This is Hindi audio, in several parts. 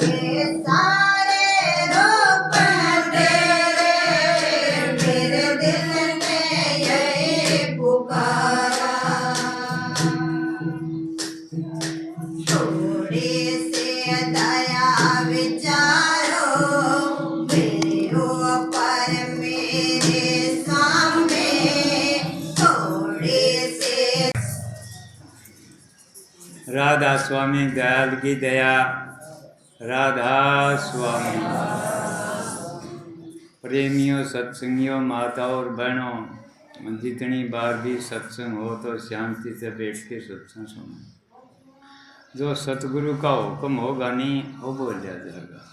ये सारे रूप तेरे, मेरे दिल ने यही पुकारा। थोड़ी सी दया विचारो मेरे ऊपर मेरे सामने, थोड़ी सी। राधा स्वामी दयाल की दया। राधा स्वामी। प्रेमियों, सत्संगियों, माताओं और बहनों, जितनी बार भी सत्संग हो तो शांति से बैठ के सत्संग सुनो। जो सतगुरु का हुक्म होगा नहीं वो बोल जाएगा।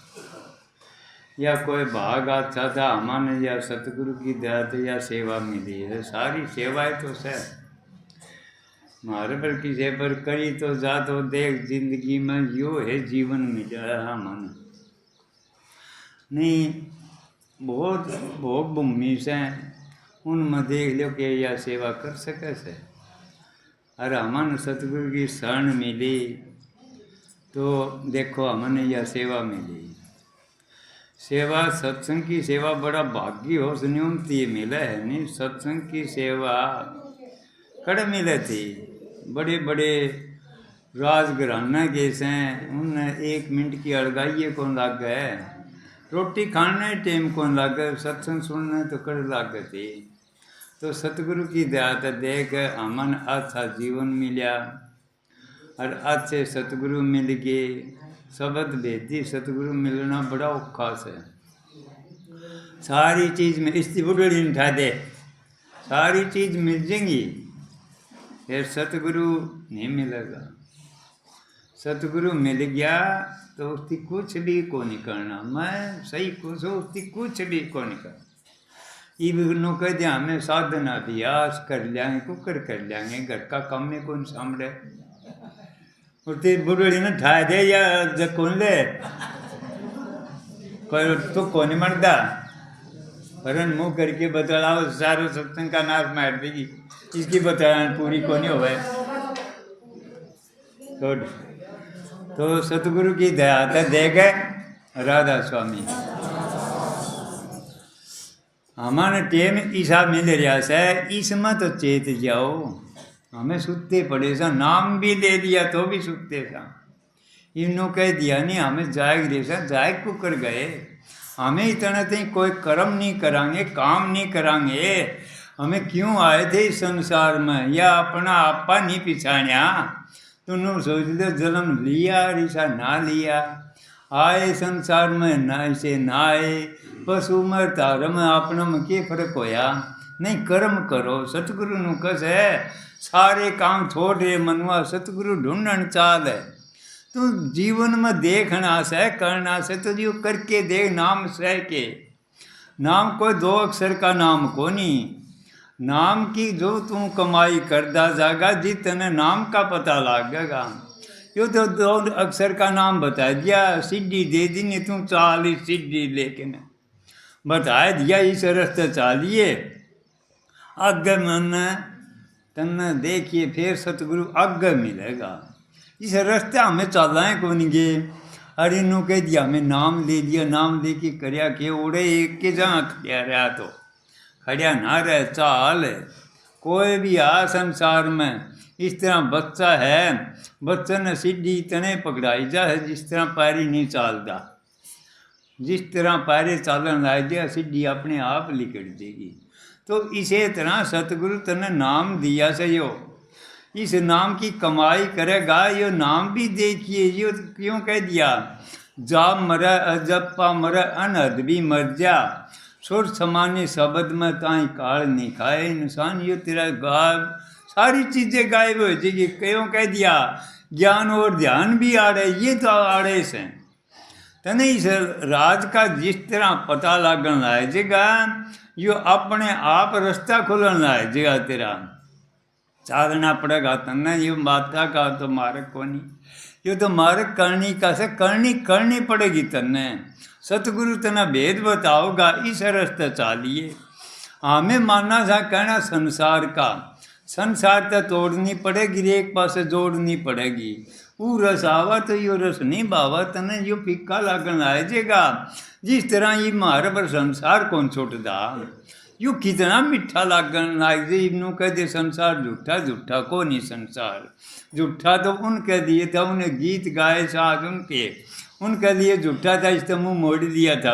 या कोई भाग अच्छा था हमारे, या सतगुरु की दया तो या सेवा मिली है। सारी सेवाएं तो सह मारे पर किसी पर करी तो जा तो देख, जिंदगी में यो है जीवन मिला मन नहीं। बहुत भोग भूमि से उनमें देख लो कि यह सेवा कर सके से। अरे हमने सतगुरु की शरण मिली तो देखो हमने यह सेवा मिली। सेवा सत्संग की सेवा बड़ा भाग्य हो सुनियमती मिले है नहीं। सत्संग की सेवा कड़ मिले थी। बड़े बड़े राजघराना के से उन 1 मिनट की अड़गाइए कौन लाग गए, रोटी खाने टाइम कौन लाग गए, सत्संग सुनने तो कड़ लाग थी। तो सतगुरु की दया तो देख अमन अच्छा जीवन मिला और अच्छे सतगुरु मिल गए। शब्द भेदी सतगुरु मिलना बड़ा औखास है। सारी चीज़ में इसकी बुढ़ी उठा दे, सारी चीज़ मिल जाएंगी, फिर सतगुरु नहीं मिलेगा। सतगुरु मिल गया तो उसकी कुछ भी को नहीं करना। मैं सही कुछ हो उसकी कुछ भी को नहीं करना। इबनो कह दिया हमें साधना अभ्यास कर लेंगे, कुकर कर लेंगे, घर का काम में कौन सामने उसकी बुढ़ी ने ठा दे या जब कौन ले कोई तो कौन मरदा परन मुँह करके बतलाओ सारो सत्संग का नाश मार देगी। इसकी बताना पूरी को नहीं हो तो सतगुरु की दया तो दे गए राधा स्वामी। हमारे टेम ईसा मिल रहा से इसमें तो चेत जाओ। हमें सुते पड़े सा, नाम भी दे दिया तो भी सुते सा। इन्हों कह दिया नहीं हमें जाग दे सा, जाग को कर गए। हमें इतना तो कोई कर्म नहीं करांगे, काम नहीं करांगे। हमें क्यों आए थे इस संसार में, या अपना आपा नहीं पिछाणिया। तुम सोच दो जन्म लिया रिसा ना लिया, आए संसार में ना इसे ना आए, बस उम्र तारम अपना में के फर्क होया। नहीं कर्म करो सतगुरु नु कस है, सारे काम छोड़ रहे मनुआ सतगुरु ढूंढन चाल है। तो जीवन में देखना से करना से तो जो करके देख नाम सह के। नाम कोई 2 अक्षर का नाम को नहीं, नाम की जो तू कमाई करदा जागा जितने नाम का पता लगेगा। यो तो 2 अक्षर का नाम बता दिया, सीढ़ी दे दी नहीं तू 40 सीढ़ी लेकिन बता दिया इस रास्ते चालिए आगे मन तन देखिए, फिर सतगुरु आगे मिलेगा। इस रास्ते हमें चलना है कौन गे। अरे नो कह दिया हमें नाम ले लिया, नाम लेके करया के उड़े एक के जहाँ खड़िया रहा तो खड़िया ना रहे चाल। कोई भी आ संसार में इस तरह बच्चा है, बच्चे ने सीढ़ी इतने पकड़ाई जा है जिस तरह पैरी नहीं चालता। जिस तरह पैरे चालन लाए दिया सीढ़ी अपने आप लिकट देगी। तो इसी तरह सतगुरु तने नाम दिया से यो इस नाम की कमाई करेगा। यो नाम भी देखिए, यो क्यों कह दिया जा मरे अजप्पा मरे अनहद भी मर जा, सुर समाने शब्द में ताई काल नहीं खाए इंसान। यो तेरा गायब सारी चीज़ें गायब हो जाएगी। क्यों कह दिया ज्ञान और ध्यान भी आड़े, ये तो आड़े से तने इस राज का जिस तरह पता लगन लाएगा, यो अपने आप रास्ता खुलन लाएगा। तेरा चालना पड़ेगा तने। यो माता का तो मार्ग को नहीं, यो तो मार्ग करनी का से करनी पड़ेगी तने। सतगुरु तना भेद बताओगा, इस रास्ते चालिए। हमें मानना था कहना संसार का, संसार तो तोड़नी पड़ेगी, एक पास जोड़नी पड़ेगी। वो रस आवा तो यो रस नहीं भावा तने यो फीका लागन आ जाएगा। जिस तरह ये मारे पर संसार कौन छोड़दा, यो कितना मीठा लागन लाग जाए। इनू कह दे संसार झूठा, झूठा को नहीं संसार। झूठा तो उनके दिए था, उन्हें गीत गाए साथ उनके लिए झूठा था, इस तो मुँह मोड़ दिया था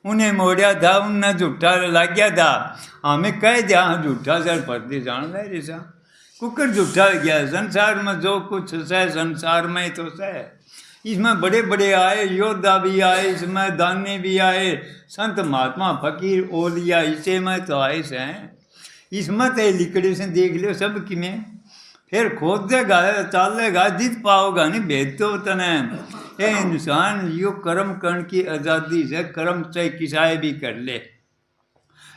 उन्हें मोड़ा था, उनने झूठा लग गया था। हमें कह दिया हाँ झूठा सर पढ़ते जान रहे जैसा कुकर झूठा गया। संसार में जो कुछ है संसार में तो है, इसमें बड़े बड़े आए, योद्धा भी आए, इसमें दानी भी आए, संत महात्मा फकीर ओलिया इसे में तो आए से हैं। इसमें तो लिकड़े से देख लो सब कि में फिर खोदेगा चालेगा जित पाओगा नहीं भेद तो तने। ये इंसान यो कर्म करने की आज़ादी से कर्म चाहे किसाए भी कर ले,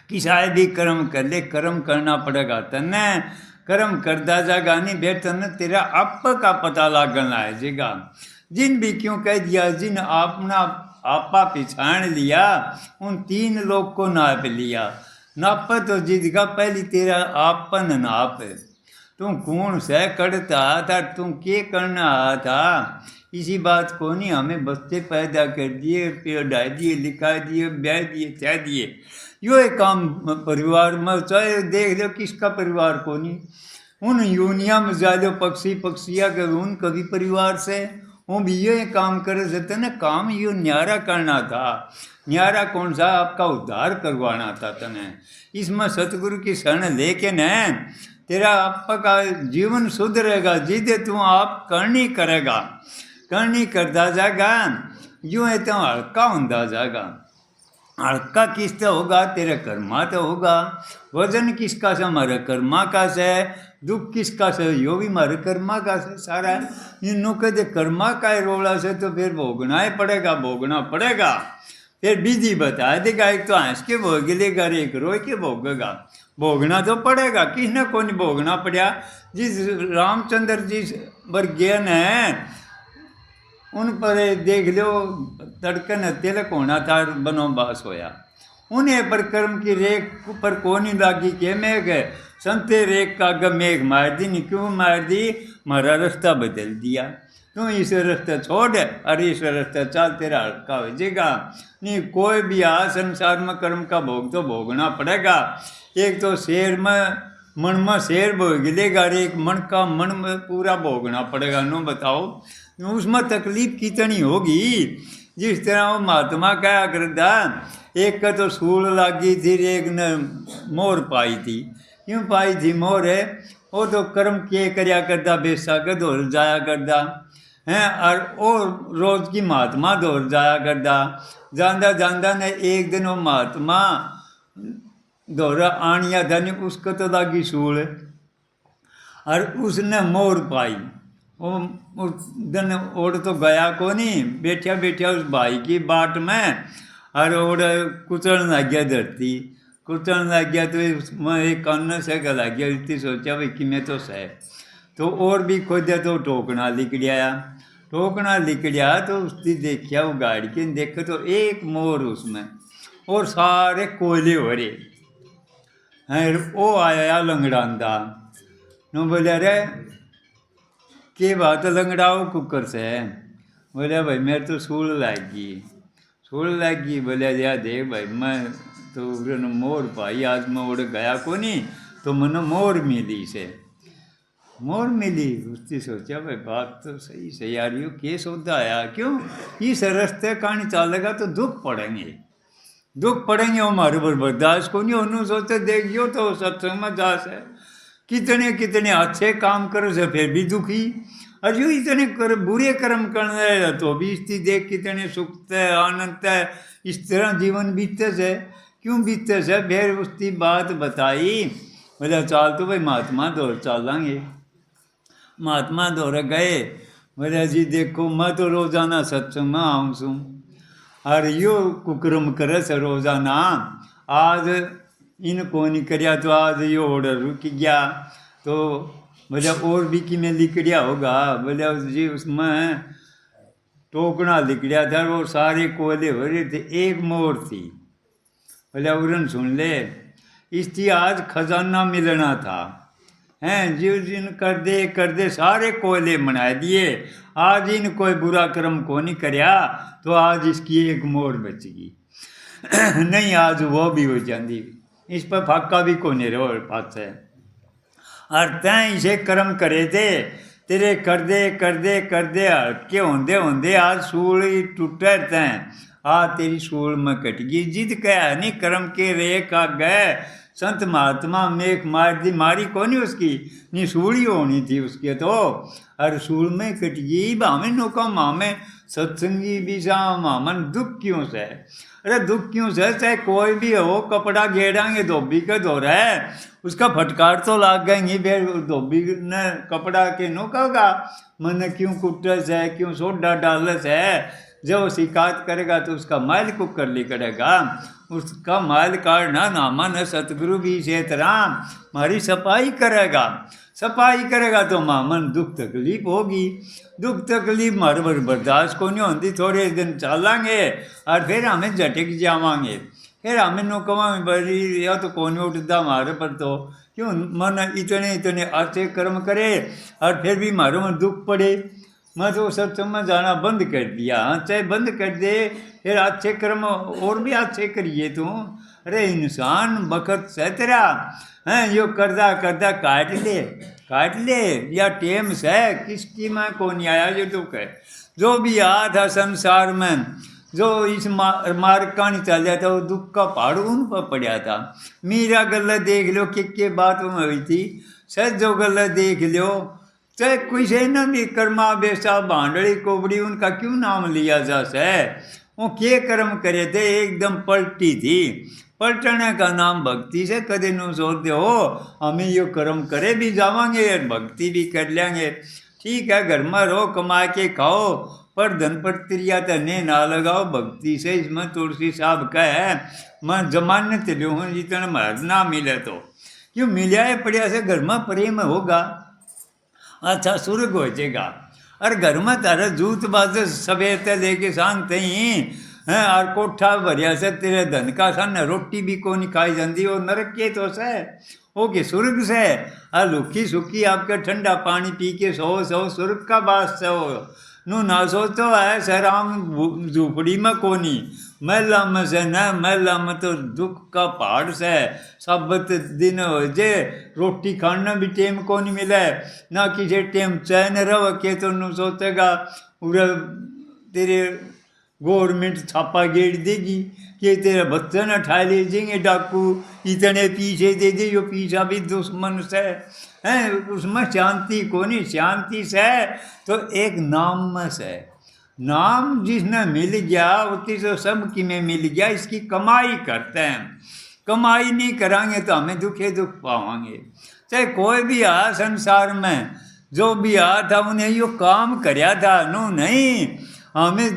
किसाए भी कर्म कर ले, कर्म करना पड़ेगा तने। कर्म करता जाएगा नहीं बेट तने तेरा आप का पता लागन आएगा। जिन भी क्यों कह दिया, जिन अपना आपा पिछाण लिया उन तीन लोग को नाप लिया। नाप तो जिद का पहली तेरा आपन नाप, तू कौन से करता था, तू के करना था, इसी बात को नहीं। हमें बच्चे पैदा कर दिए, पढ़ा दिए, लिखा दिए, ब्याह दिए, चाह दिए। यो एक काम परिवार में चाहे देख लो किसका परिवार को नहीं। उन यूनिया में जा लो पक्षी पक्षिया के उन कभी परिवार से वो भी ये काम करे सकते ना। काम यो न्यारा करना था, न्यारा कौन सा आपका उद्धार करवाना था तने। इसमें सतगुरु की शरण लेके न तेरा आपका जीवन सुधरेगा। जिदे तू आप करनी करेगा, करनी करता जाएगा, यूँ है तो हल्का होता जाएगा। हल्का किससे होगा, तेरे कर्मा तो होगा। वजन किसका से, हमारे कर्मा का से। दुख किसका से, यो भी हमारे कर्मा का से सारा। इन कहते कर्मा का रोला से तो फिर भोगना ही पड़ेगा, भोगना पड़ेगा। फिर विधि बता देगा, एक तो हंस के भोग लेगा, एक रो के भोगेगा। भोगना तो पड़ेगा, किसने को नहीं भोगना पड़ा। जिस रामचंद्र जी वर्गीय ने उन पर देख लो तड़कन तिलक होना था, बनोबास होया। उन्हें पर कर्म की रेख पर कोनी लागी के मेघ संते रेख का ग मेघ मार दी। नहीं क्यों मार दी, हमारा रास्ता बदल दिया। तू इस रास्ता छोड़ और इस रास्ता चल, तेरा हल्का हो जाएगा। नहीं कोई भी आ संसार में कर्म का भोग तो भोगना पड़ेगा। एक तो शेर में मन में शेर भोग लेगा, एक मन का मन में पूरा भोगना पड़ेगा। नो बताओ उसमें तकलीफ कितनी होगी। जिस तरह वो महात्मा क्या करता, एक का तो सूल लागी थी, एक ने मोर पाई थी। क्यों पाई थी मोर है, वो तो कर्म किए करया करता, बेसा के दौड़ जाया करता हैं। और वो रोज की महात्मा दौड़ जाया करता। जांदा जांदा ने एक दिन वो महात्मा दौरा आनिया था, नहीं उसको तो लागी सूल और उसने मोर पाई। वो उस दिन ओढ़ तो गया को नहीं, बैठा बैठा उस भाई की बाट में और ओढ़ कुचलने लग गया, धरती कुचलने लग गया। तो उसमें एक कान से गला गया। इतनी सोचा भाई कि मैं तो सह तो और भी खोदा तो टोकना लिकड़िया। टोकना लिकड़िया तो उसकी देखिया वो गाड़ी के देखे तो एक मोर उसमें और सारे कोयले हो रहे हैं। वो आया लंगड़ांदा नो बोले अरे के बात लंगड़ाओ कुकर से। बोले भाई मेरे तो सूल लग गई। बोले या देख भाई मैं तो मोर पाई, आज मैं उड़ गया को नहीं तो मैंने मोर मिली से। मोर मिली उसने सोचा भाई बात तो सही से यार, यो के सौदा आया। क्यों इस रास्ते कहानी चलेगा तो दुख पड़ेंगे हमारे पर बर्दाश्त को नहीं। उन्होंने सोचे देखियो तो सत्संग में जा से कितने कितने अच्छे काम करे से फिर भी दुखी, और जो इतने बुरे कर्म करने तो भी इसकी देख कितने सुख है आनंद है। इस तरह जीवन बीतते से क्यों बीतते से। फिर उसकी बात बताई। बोला चाल तो भाई महात्मा दौर चलेंगे। महात्मा दौर गए। बोले जी देखो मैं तो रोजाना सत्संग में आऊँ सूँ और यो कुकर्म करे से रोजाना, आज इनको नहीं कराया तो आज यो ऑर्डर रुक गया। तो बोले और भी कि में लिकड़िया होगा। बोले जी उसमें टोकना लिकड़िया था, वो सारे कोयले हो रहे थे, एक मोर थी। बोले उड़न सुन ले, इसकी आज खजाना मिलना था। हैं जिस दिन कर दे सारे कोयले मना दिए। आज इन कोई बुरा कर्म को नहीं करया तो आज इसकी एक मोड़ बचगी नहीं आज वो भी हो जाती। इस पर फाका भी को नहीं रहो पास है। और तैं इसे कर्म करे थे तेरे कर दे हटके होंदे होंदे आज सूल टूटे तैं आ तेरी सूल में कट गई। जिद कह नहीं कर्म के रे का गए संत महात्मा मेघ मार दी मारी को नहीं उसकी नहीं सूली होनी थी उसके तो और सूल में कट गई। भावें नौका मामे सत्संगी भी सा मामन दुख क्यों से। अरे दुख क्यों से चाहे कोई भी हो कपड़ा गेड़ांगे धोबी के धो रहा है उसका फटकार तो लाग गएंगी फिर धोबी ने कपड़ा के नो कहोगा मन क्यों कुटस है क्यों सोडा डालस है। जब वो शिकायत करेगा तो उसका माल को कर ली करेगा उसका माल काटना नामा न सतगुरु भी से तरह हमारी सफाई करेगा तो मामन दुख तकलीफ होगी। दुख तकलीफ हमारे बर्दाश्त को नहीं होती थोड़े दिन चलेंगे और फिर हमें झटक जावांगे फिर हमें नो कहेंगे बड़ी या तो कौन उठता हमारे पर तो क्यों मन इतने अच्छे कर्म करे और फिर भी हमारे में दुख पड़े। मैं तो सत्संग में जाना बंद कर दिया। चाहे बंद कर दे फिर अच्छे कर्म और भी अच्छे करिए तू। अरे इंसान बखत से तेरा हैं यो करदा काट ले या टेम से किसकी मैं को नहीं आया जो दुख है। जो भी आया था संसार में जो इस मार्ग का नहीं चल जाता वो दुख का पहाड़ उन पर पड़ा था। मीरा गल्ला देख लो के बात में हुई थी सच जो गल्ला देख लो चाहे कोई से न भी कर्मा बेसा भांडड़ी कोबड़ी उनका क्यों नाम लिया जा से। वो के कर्म करे थे एकदम पलटी थी पलटने का नाम भक्ति से कदे न सोचते हो हमें यो कर्म करे भी जावांगे भक्ति भी कर लेंगे। ठीक है घर में रहो कमा के खाओ पर धन पर त्रिया तने ना लगाओ भक्ति से। इसमें तुलसी साहब का है मैं जमानत लो हूँ जितना मर्द ना मिले तो क्यों मिला है पड़िया से घर में प्रेम होगा अच्छा स्वर्ग हो जाएगा। और घर में तारे जूत बाज सवेर ते लेके शांत ही हैं और कोठा भरिया से तेरे धन का सन रोटी भी को नहीं खाई जाती वो नरक के तो से वो के स्वर्ग से आ लुखी सुखी आपके ठंडा पानी पी के सो स्वर्ग का बास से हो नू ना सोचो है सराम झूपड़ी में कोनी महिला में से न महिला में तो दुख का पहाड़ से सबत दिन हो जे रोटी खाना भी टेम को नहीं मिले ना किसी टेम चैन रह के तो नू सोचेगा पूरा तेरे गवर्नमेंट छापा गेड़ देगी कि तेरे बच्चे न ठा ले जाएंगे डाकू इतने पीछे दे दे यो पीछा भी दुश्मन से हैं उसमें शांति को नहीं शांति से तो एक नाम में से नाम जिसने मिल गया उतनी तो सब की में मिल गया। इसकी कमाई करते हैं कमाई नहीं करांगे तो हमें दुखे दुख पावांगे। चाहे कोई भी आ संसार में जो भी आ था उन्हें यो काम कराया था नो नहीं हमें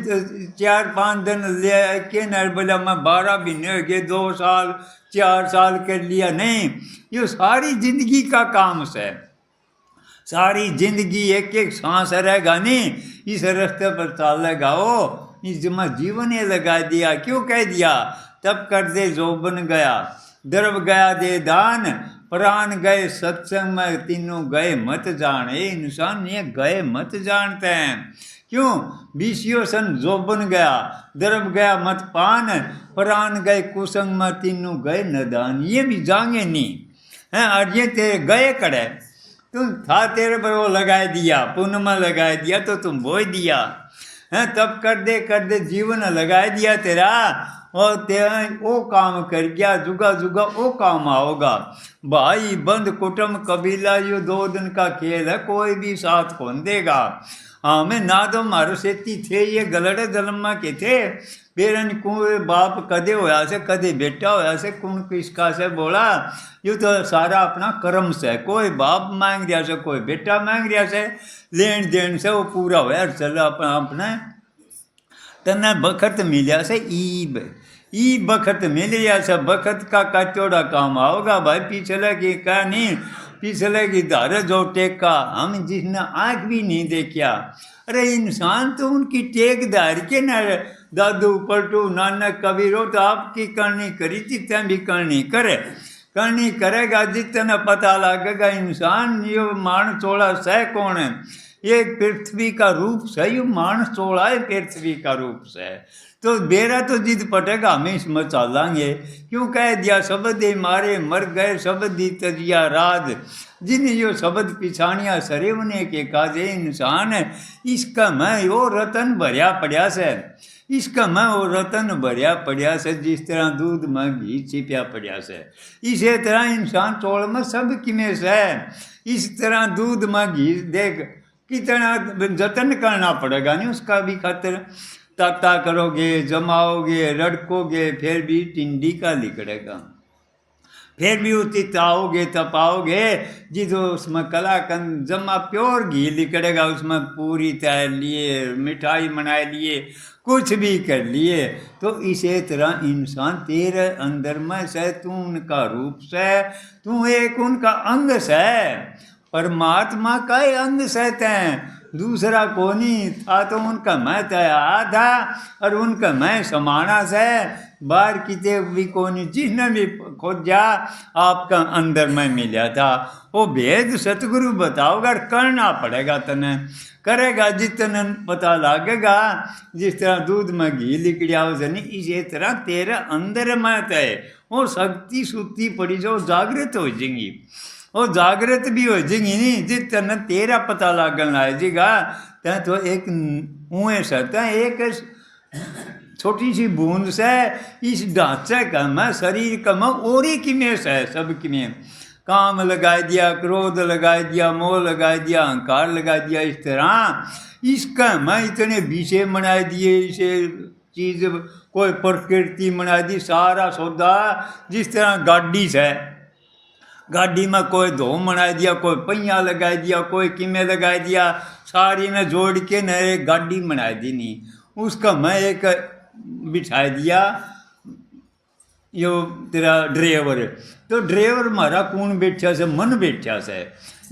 4-5 दिन ले के न बोला मैं 12 महीने हो गए 2 साल 4 साल कर लिया नहीं ये सारी जिंदगी का काम से सारी जिंदगी एक एक सांस रहेगा नहीं इस रास्ते पर चलेगा वो इस जीवन ने लगा दिया क्यों कह दिया तब कर दे जो बन गया द्रव गया दे दान प्राण गए सत्संग में तीनों गए मत जान। इंसान ये गए मत जानते हैं क्यों बीसियों सन जो बन गया द्रव गया मत पान प्राण गए कुसंग में तीनों गए नदान। ये भी जाएंगे नहीं हैं और ये तेरे गए कड़े तुम था तेरे पर वो लगा दिया पुण्य में लगा दिया तो तुम बोई दिया हैं तब कर दे जीवन लगा दिया तेरा और तेरा वो काम कर गया जुगा जुगा वो काम आओगा। भाई बंद कुटुंब कबीला यो 2 दिन का खेल है कोई भी साथ कौन देगा। हमें ना तो मारो सेती थे ये गलड़े जन्म के थे बेरन कुए बाप कदे होया से कदे बेटा होया से कौन किसका से बोला ये तो सारा अपना कर्म से कोई बाप मांग दिया से कोई बेटा मांग दिया से लेन देन से वो पूरा होया चल अपना अपने तने बखत मिलिया से ई बखत मिल गया से बखत का कचौड़ा काम आओगा भाई पिछले की का नहीं पिछले की धार जो टेका हम जिसने आँख भी नहीं देखा। अरे इंसान तो उनकी टेक धार के न दादू पलटू नानक कबीरो तो आपकी करनी करी थी तैं भी करनी करे करनी करेगा जितना पता लगेगा इंसान ये मानस चोला सह कौन है। ये पृथ्वी का रूप से, ये मानस चोला है पृथ्वी का रूप से। तो बेरा तो जिद पटेगा हमें इसमें चालांगे। क्यों कह दिया शब्द मारे मर गए शब्द ही तजिया राज, जिन यो शब्द पिछानिया सरेवने के काजे इंसान है। इसका मैं वो रतन भरिया पड़िया से, इसका मैं वो रतन भरिया पड़िया से, जिस तरह दूध में घी छिपिया पड़िया से। इसी तरह इंसान चोल में सब किमें से, इस तरह दूध में घी देख कितना जतन करना पड़ेगा नहीं उसका भी खातिर। ताता करोगे, जमाओगे, रड़कोगे, फिर भी टिंडी का लिकड़ेगा। फिर भी उसी ताओगे तपाओगे जिस उसमें कलाकंद जमा प्योर घी लिकड़ेगा। उसमें पूरी तैर लिए, मिठाई बनाए लिए, कुछ भी कर लिए। तो इसी तरह इंसान तेरे अंदर में से, तू उनका रूप से, तू एक उनका अंग से। परमात्मा का ही अंग सहते हैं, दूसरा कोनी था। तो उनका मैं तैयार था और उनका मैं समाना से बाहर किते भी कोनी। जिसने भी खोजा आपका अंदर में मिला था। वो भेद सतगुरु बताओगा, करना पड़ेगा तने, करेगा जितना पता लगेगा। जिस तरह दूध में घी लिकड़िया नहीं, इसी तरह तेरे अंदर में तय वो शक्ति सुती पड़ी जो जागृत हो जाएंगी। वो जागृत भी हो जाएंगी नहीं जितना तेरा पता लगन आएगा। तो एक ऊँए सता एक छोटी सी बूंद से इस ढांचे का मैं शरीर का मैं और ही किमें है सब किमें। काम लगा दिया, क्रोध लगा दिया, मोह लगा दिया, अहंकार लगा दिया। इस तरह इसका मैं इतने विषय बना दिए, इसे चीज़ कोई प्रकृति बना दी, सारा सौदा। जिस तरह गाड़ी से, गाड़ी में कोई धोम बना दिया, कोई पहिया लगा दिया, कोई किमें लगा दिया, सारी ने जोड़ के न एक गाड़ी बना दी। नहीं उसका मैं एक बिठा दिया, यो तेरा ड्राइवर। तो ड्राइवर मारा कौन बैठा से, मन बैठा से।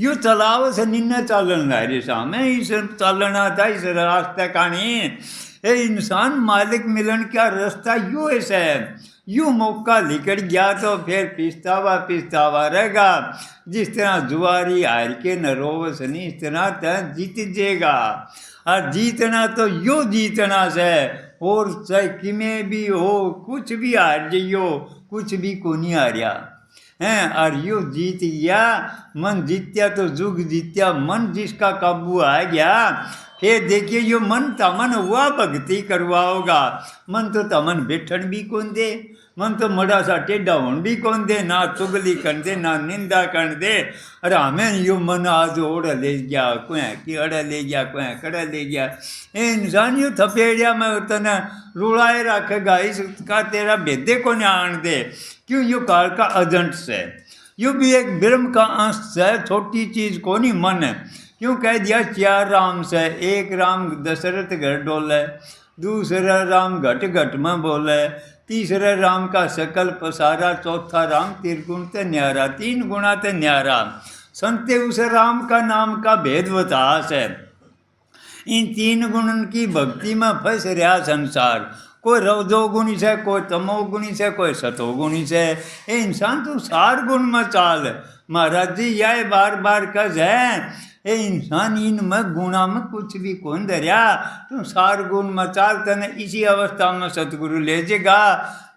यो चलाव से निन्ने चालन रे सामने, इस चालना था इस रास्ते का नहीं। ये इंसान मालिक मिलन का रास्ता यो ऐसा है। यूँ मौका लिकड़ गया तो फिर पिछतावा रहेगा। जिस तरह जुआरी हार के न रोवस नहीं, इस तरह तय जीत जाएगा। और जीतना तो यो जीतना से, और चाहे किमें भी हो, कुछ भी हार जाइयो, कुछ भी को नहीं हारिया हैं। और यो जीत गया, मन जीत्या तो जुग जीत्या। मन जिसका काबू आ गया, फिर देखिए यो मन तमन हुआ भक्ति करवाओगा। मन तो तमन बैठन भी कौन दे, मन तो मड़ा सा टेढ़ा होन भी कौन दे, ना चुगली कर दे, ना निंदा कर दे। अरे हमें यो मन आज ओढ़ ले गया, कोई कि अड़ा ले गया, कोई कड़ा ले गया। इंसान यो थपेड़िया में तने रुलाए रखेगा, इसका तेरा भेदे को नहीं आन दे। क्यों यो काल का एजेंट से, यो भी एक ब्रह्म का अंश है, छोटी चीज़ को नहीं मन है। क्यों कह दिया 4 राम से, एक राम दशरथ घर डोले, दूसरा राम घट घट में बोले, तीसरा राम का सकल पसारा, चौथा राम त्रिगुण ते न्यारा, 3 गुणा ते न्यारा। संते उस राम का नाम का भेद बतास है। इन 3 गुणन की भक्ति में फंस रहा संसार। कोई रजोगुणी से, कोई तमोगुणी से, कोई सतोगुणी से। ये इंसान तो 4 गुण में चाल। महाराज जी यह बार बार कज है, ये इंसान इन में गुणा में कुछ भी कौन धरिया। तुम 4 गुण में चाल, तने इसी अवस्था में सतगुरु ले जाएगा।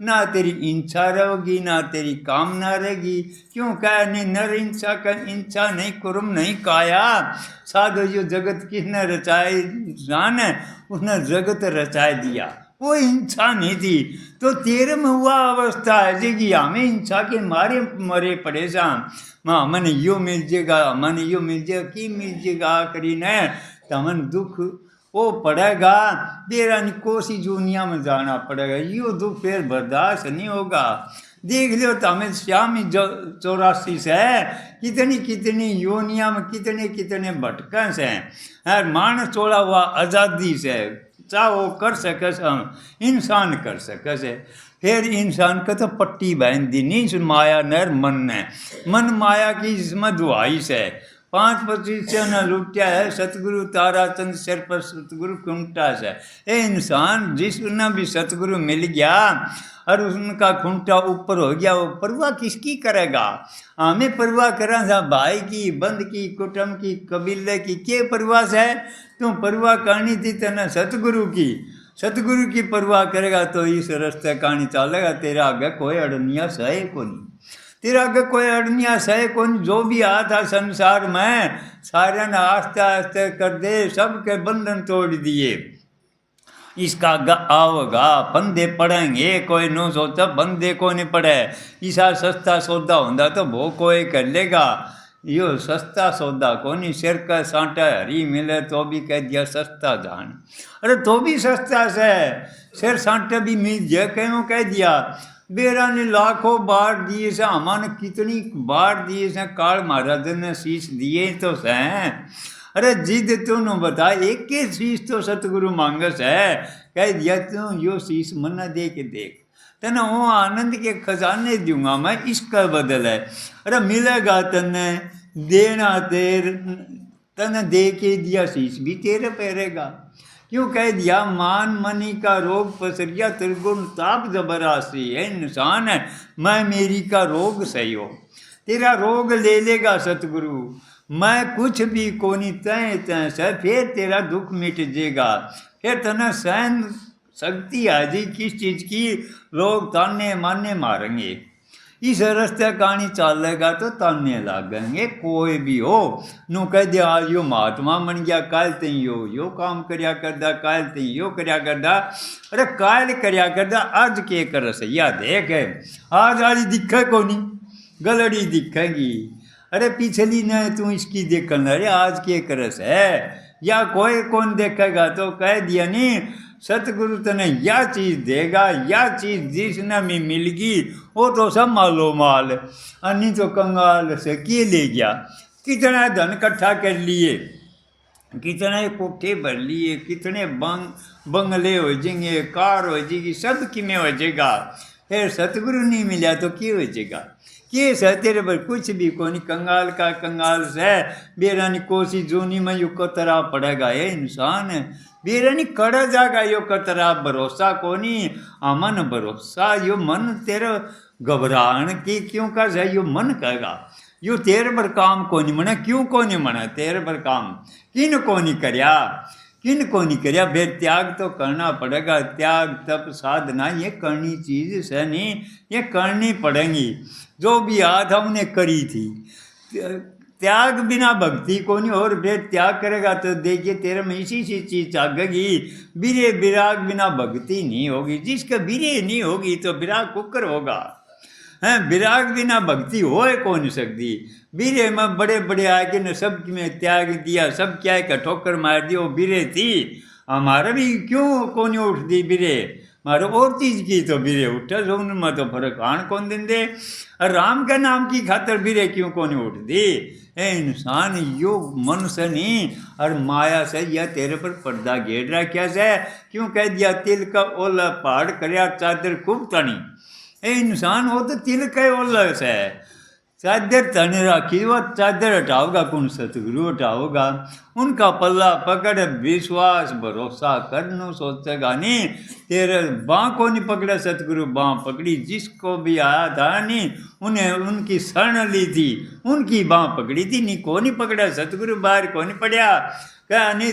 ना तेरी इच्छा रहेगी, ना तेरी कामना रहेगी। क्यों कह नहीं नर इंसा का इंसा नहीं कुरुम नहीं काया। साधु जो जगत किसने रचाए इंसान है, उसने जगत रचाए दिया, वो इंसा नहीं थी। तो तेरे में हुआ अवस्था है जी हमें इंसा के मारे मरे परेशान। माँ मन यो मिल जाएगा, मन यो मिल जाएगा, की मिल जाएगा आखिरी ने तमन दुख वो पड़ेगा। तेरा कोसी दुनिया में जाना पड़ेगा, यो दुख फिर बर्दाश्त नहीं होगा। देख लो तो हमें श्याम 84 से कितनी कितनी योनिया में कितने कितने भटकन से हैं। मानस छोड़ा हुआ आज़ादी से चाहो कर सके हम इंसान कर सके से। फिर इंसान का तो पट्टी बांध दी नहीं माया नर मन ने। मन माया की इसमें दुआई से 5-25 ने लुटिया है सतगुरु ताराचंद सिर पर सतगुरु खूंटा से। ये इंसान जिसने भी सतगुरु मिल गया और उनका खूंटा ऊपर हो गया, वो परवाह किसकी करेगा? हमें परवाह करा था भाई की, बंद की, कुटुंब की, कबीले की, के परवाह है? तू परवाह करनी थी तेने सतगुरु की। सतगुरु की परवाह करेगा तो इस रास्ते कहानी चलेगा। तेरा आगे कोई अड़निया सहे को नहीं, तेरा आगे कोई अड़निया सहे को नहीं। जो भी आ था संसार में सारे ने आस्ते आस्ते कर दे, सबके बंधन तोड़ दिए। इसका आओगा बंदे पड़ेंगे, कोई नो सोचा बंदे को नहीं पड़े। ईसा सस्ता सौदा होता तो वो कोई कर लेगा, यो सस्ता सौदा को नहीं। सिर का सांटा हरी मिले तो भी कह दिया सस्ता जान। अरे तो भी सस्ता से सिर सांटा भी मिल जाए, क्यों कह दिया? बेरा ने लाखों बार दिए से, हमारे कितनी बार दिए से, काल महाराज ने शीश दिए तो से। अरे जिद तू बता, एक के शीश तो सतगुरु मांगस है। कह दिया तू यो शीश मना दे के देख, तेने वो आनंद के खजाने दूंगा मैं, इसका बदल है। अरे मिलेगा तने देना तने दे के दिया शीश भी तेरे पहरेगा। क्यों कह दिया? मान मनी का रोग पसरिया त्रिगुण ताप जबरासी है इंसान है, मैं मेरी का रोग सही हो। तेरा रोग ले लेगा सतगुरु, मैं कुछ भी कोनी तय तय से, फिर तेरा दुख मिट जाएगा। फिर तना सहन शक्ति आ जी किस चीज़ की? लोग ताने माने मारेंगे। इस रास्ते कहानी चलेगा तो ताने लागेंगे, कोई भी हो। नू कह दिया आज यो महात्मा बन गया, काल तीन यो काम करया करदा, काल तीन यो करया करदा। अरे काल करया करदा, आज के कर सैया देख है, आज वाली दिखे को नहीं, गलड़ी दिखेगी। अरे पिछली ने तू इसकी देखना, अरे आज के करस है या कोई कौन देखेगा? तो कह दिया नहीं, सतगुरु तने या चीज़ देगा, या चीज़ जिसने भी मिलगी वो तो सब मालो माल। अन्नी तो कंगाल से किए ले गया, कितना धन इकट्ठा कर लिए, कितने कोठे भर लिए, कितने बंगले हो जाएंगे, कार हो जाएगी, सब किमें हो जाएगा। फिर सतगुरु नहीं मिला तो क्या हो जाएगा? के से तेरे पर कुछ भी कोनी, कंगाल का कंगाल से बेरानी कोसी जोनी में यू कतरा पड़ेगा। ये इंसान बेरानी कड़ा जागा यो कतरा, भरोसा कोनी अमन भरोसा। यो मन तेरा घबराहन की क्यों का है? यो मन कहेगा यो तेरे पर काम कोनी मना, क्यों कोनी मना? तेरे पर काम किन कोनी करया, किन को नहीं करया? फिर त्याग तो करना पड़ेगा। त्याग तप साधना ये करनी चीज़ से नहीं, ये करनी पड़ेगी। जो भी आज हमने करी थी, त्याग बिना भक्ति को नहीं। और फिर त्याग करेगा तो देखिए तेरे में इसी सी चीज़ जागेगी। बिरे विराग बिना भक्ति नहीं होगी, जिसका बिरे नहीं होगी तो विराग कुकर होगा। हैं, विराग बिना भक्ति हो कौन नहीं सकती। बीरे में बड़े बड़े आके ने सब में त्याग दिया, सब क्या है ठोकर मार दी। वो बीरे थी, हमारा भी क्यों कौन उठ दी बीरे, मारो और चीज़ की तो बीरे उठा, जो उनमें तो फर्क आन कौन दिन दे। और राम के नाम की खातर बीरे क्यों कौन उठ दी? ए इंसान यो मन से नहीं और माया से यह तेरे पर पर्दा घेर रखा से। क्यों कह दिया तिल का ओला पहाड़ करया चादर खूब तनी। ए इंसान हो तो तिल का ओला से चादर तने राखी, वो चादर हटाओगा कौन? सतगुरु हटाओगा। उनका पल्ला पकड़ विश्वास भरोसा करनो सोचेगा नहीं। तेरे बाँ को नहीं पकड़ा, सतगुरु बाँ पकड़ी। जिसको भी आया था नहीं उन्हें उनकी शरण ली थी, उनकी बाँ पकड़ी थी। नहीं को नहीं पकड़ा सतगुरु, बाहर को नहीं पड़ा। क्या नहीं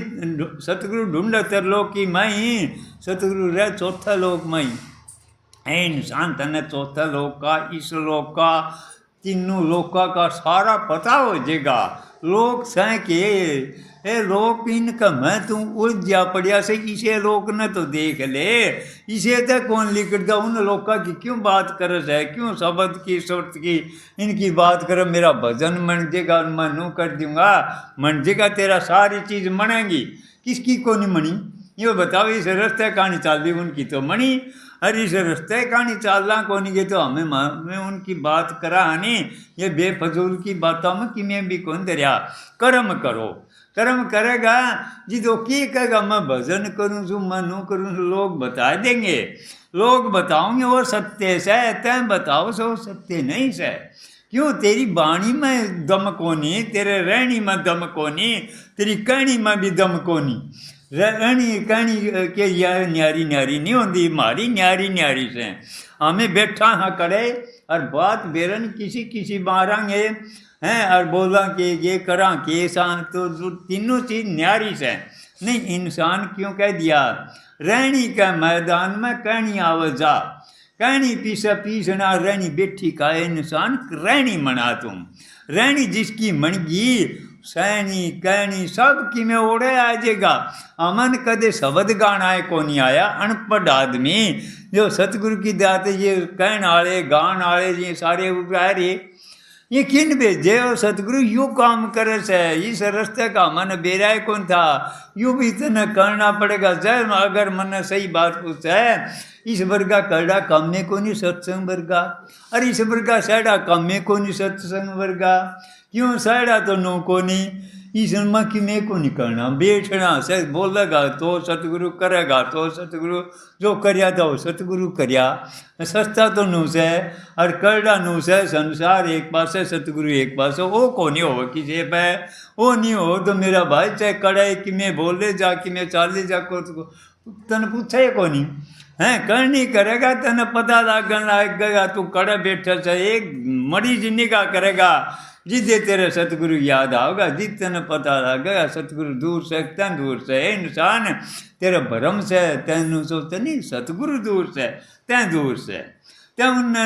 सतगुरु ढूंढ तरलोक की मई, सतगुरु रह चौथा लोक मई। ए इंसान तने चौथा लोक का, इस लोक का, तीनों लोका का सारा पता हो जाएगा। लोग सह के ए लोग इनका मैं तुम उलझ जा पड़िया से, इसे लोग न तो देख ले। इसे तो कौन लिख दो, उन लोका की क्यों बात कर है, क्यों शब्द की शर्त की इनकी बात कर। मेरा भजन मन जेगा, मैं नू कर दूंगा, मन जेगा तेरा सारी चीज़ मनेगी। किसकी को नहीं मनी ये बताओ? इस रास्ते कहानी चल रही उनकी तो मनी, और इस रास्ते कहानी चलना कौन गए तो हमें उनकी बात करा नहीं। ये बेफजूल की बातों में कि मैं भी कौन दरिया। कर्म करो, कर्म करेगा जी तो की कहेगा मैं भजन करूँ छू, मैं नू करूँ, लोग बता देंगे। लोग बताओगे वो सत्य से, तय बताओ सो सत्य नहीं से। क्यों तेरी बाणी में दम कोनी, तेरे रहनी में दम कोनी, तेरी कहनी में भी दम कोनी। रहनी कहनी के यह न्यारी न्यारी नहीं होती, मारी न्यारी न्यारी से हमें बैठा हाँ करे और बात बेरन किसी किसी मारेंगे हैं और बोला कि ये करा के सान, तो तीनों चीज न्यारी से नहीं। इंसान क्यों कह दिया रहनी का मैदान में कहनी आवाजा, कहनी पीछा पीछना रहनी बैठी का इंसान रहनी मना तुम। रहनी जिसकी मनगी सैनी कहनी सब की में ओढ़े आ जाएगा। अमन कदे शब्द गाना है को नहीं आया। अनपढ़ आदमी जो सतगुरु की दात ये कहन आले गान आले ये सारे रहे ये किन भेजे और सतगुरु यू काम करे से इस रास्ते का मन बेराय कौन था, यू भी इतना करना पड़ेगा। जय अगर मन सही बात पूछे इस वर्गा करड़ा कम में को नहीं सत्संग वर्गा, अरे इस वर्गा सैडा कम में को नहीं सत्संग वर्गा, क्यों सैडा तो नो को नहीं इस की में को नहीं करना बैठना से बोलेगा तो सतगुरु करेगा, तो सतगुरु जो करया था वो सतगुरु करया। सस्ता तो नू से और करड़ा नू से संसार एक पास है सतगुरु एक पास है, वो को नहीं हो किसी पे वो नहीं हो तो मेरा भाई चाहे कड़ाई कि मैं बोले जा कि मैं चाले जा को तन पूछे को नहीं हैं करनी करेगा तने पता लगेगा तू कड़े बैठे से एक मरी जिंदगी करेगा जिदे तेरे सतगुरु याद आओगा, जिद तेने पता लगेगा सतगुरु दूर से तन दूर से इंसान तेरे भरम से तेन सोचते नहीं सतगुरु दूर से तैं दूर से तैं उन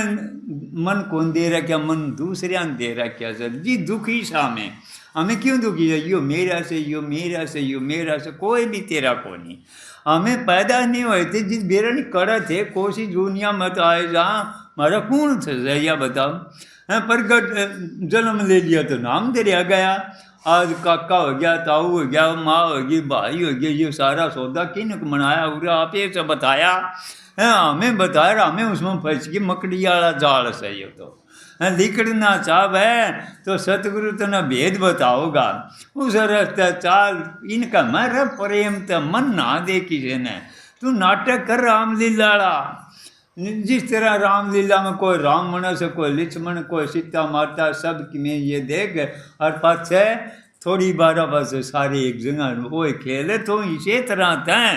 मन कौन दे रहा क्या मन दूसरे दे रहा क्या सर जी दुखी सामे हमें क्यों दुखी है यो मेरा से यो मेरा से यो मेरा से कोई भी तेरा को नहीं। हमें पैदा नहीं हुए थे जिस बेरा नहीं कड़ा थे कोशिश दुनिया मत आए जहाँ हमारा कौन थे या बताओ हैं प्रगट जन्म ले लिया तो नाम दरिया गया। आज काका हो गया ताऊ हो गया माँ हो गई भाई हो गया ये सारा सौदा किन मनाया पूरा आप ये सब बताया है हमें बताया हमें उसमें फंस गई मकड़ी वाला जाल सही हो तो लिखना चाह है तो सतगुरु तना भेद बताओगा उस रास्ते चाल इनका मर प्रेम तो मन ना दे किसी ने तू नाटक कर रामलीला जिस तरह रामलीला में कोई राम मनस कोई लक्ष्मण कोई सीता माता सब में ये देख और पाछे थोड़ी बार बस सारे एक जगह वो खेले तो इसी तरह तैं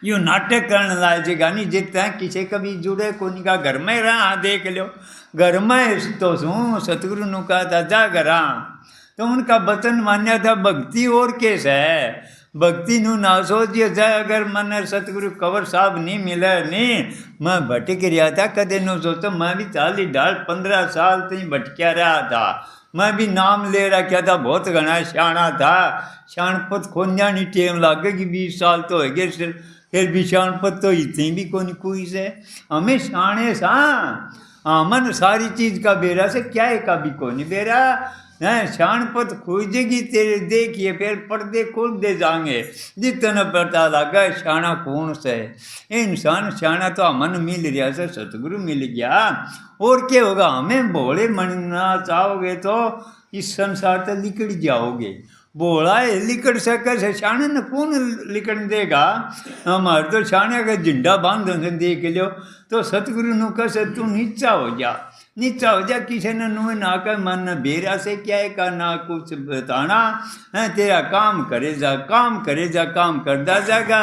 यो नाटक करने लाए जगह नहीं जितना किसी कभी जुड़े को निका घर में रहा देख लो घर में तो शू सतगुरु ने कहा था जा घरा तो उनका वचन मान्या था भक्ति और केस है भक्ति नु ना सोचिए जाए अगर मन सतगुरु कवर साहब नहीं मिले नहीं मैं भटक रहा था कदे नो सोचो मैं भी 40 डाल 15 साल तक भटकिया रहा था मैं भी नाम ले रखा था बहुत घना सियाणा था सियाणपत खोजानी टेम लागेगी 20 साल तो है फिर भी सियाणपत तो इतनी भी कोई से हमें सियाणे सा मन सारी चीज का बेरा से क्या है का भी कोई बेरा हैं शानपत खोजेगी तेरे देखिए फिर पर्दे खोल दे जाएंगे जितना पता लगा शाना कौन से इंसान शाना तो मन मिल रहा से सतगुरु मिल गया और क्या होगा हमें भोले मनना चाहोगे तो इस संसार से निकल जाओगे बोला है लिकड़ सके से शाने ने कौन लिकड़ देगा हमारे तो शाने का झंडा बांध देख लो तो सतगुरु नु कसे तू नीचा हो जा किसी ने नुए ना कर मन बेरा से क्या है का ना कुछ बताना है तेरा काम करे जा काम करता जाएगा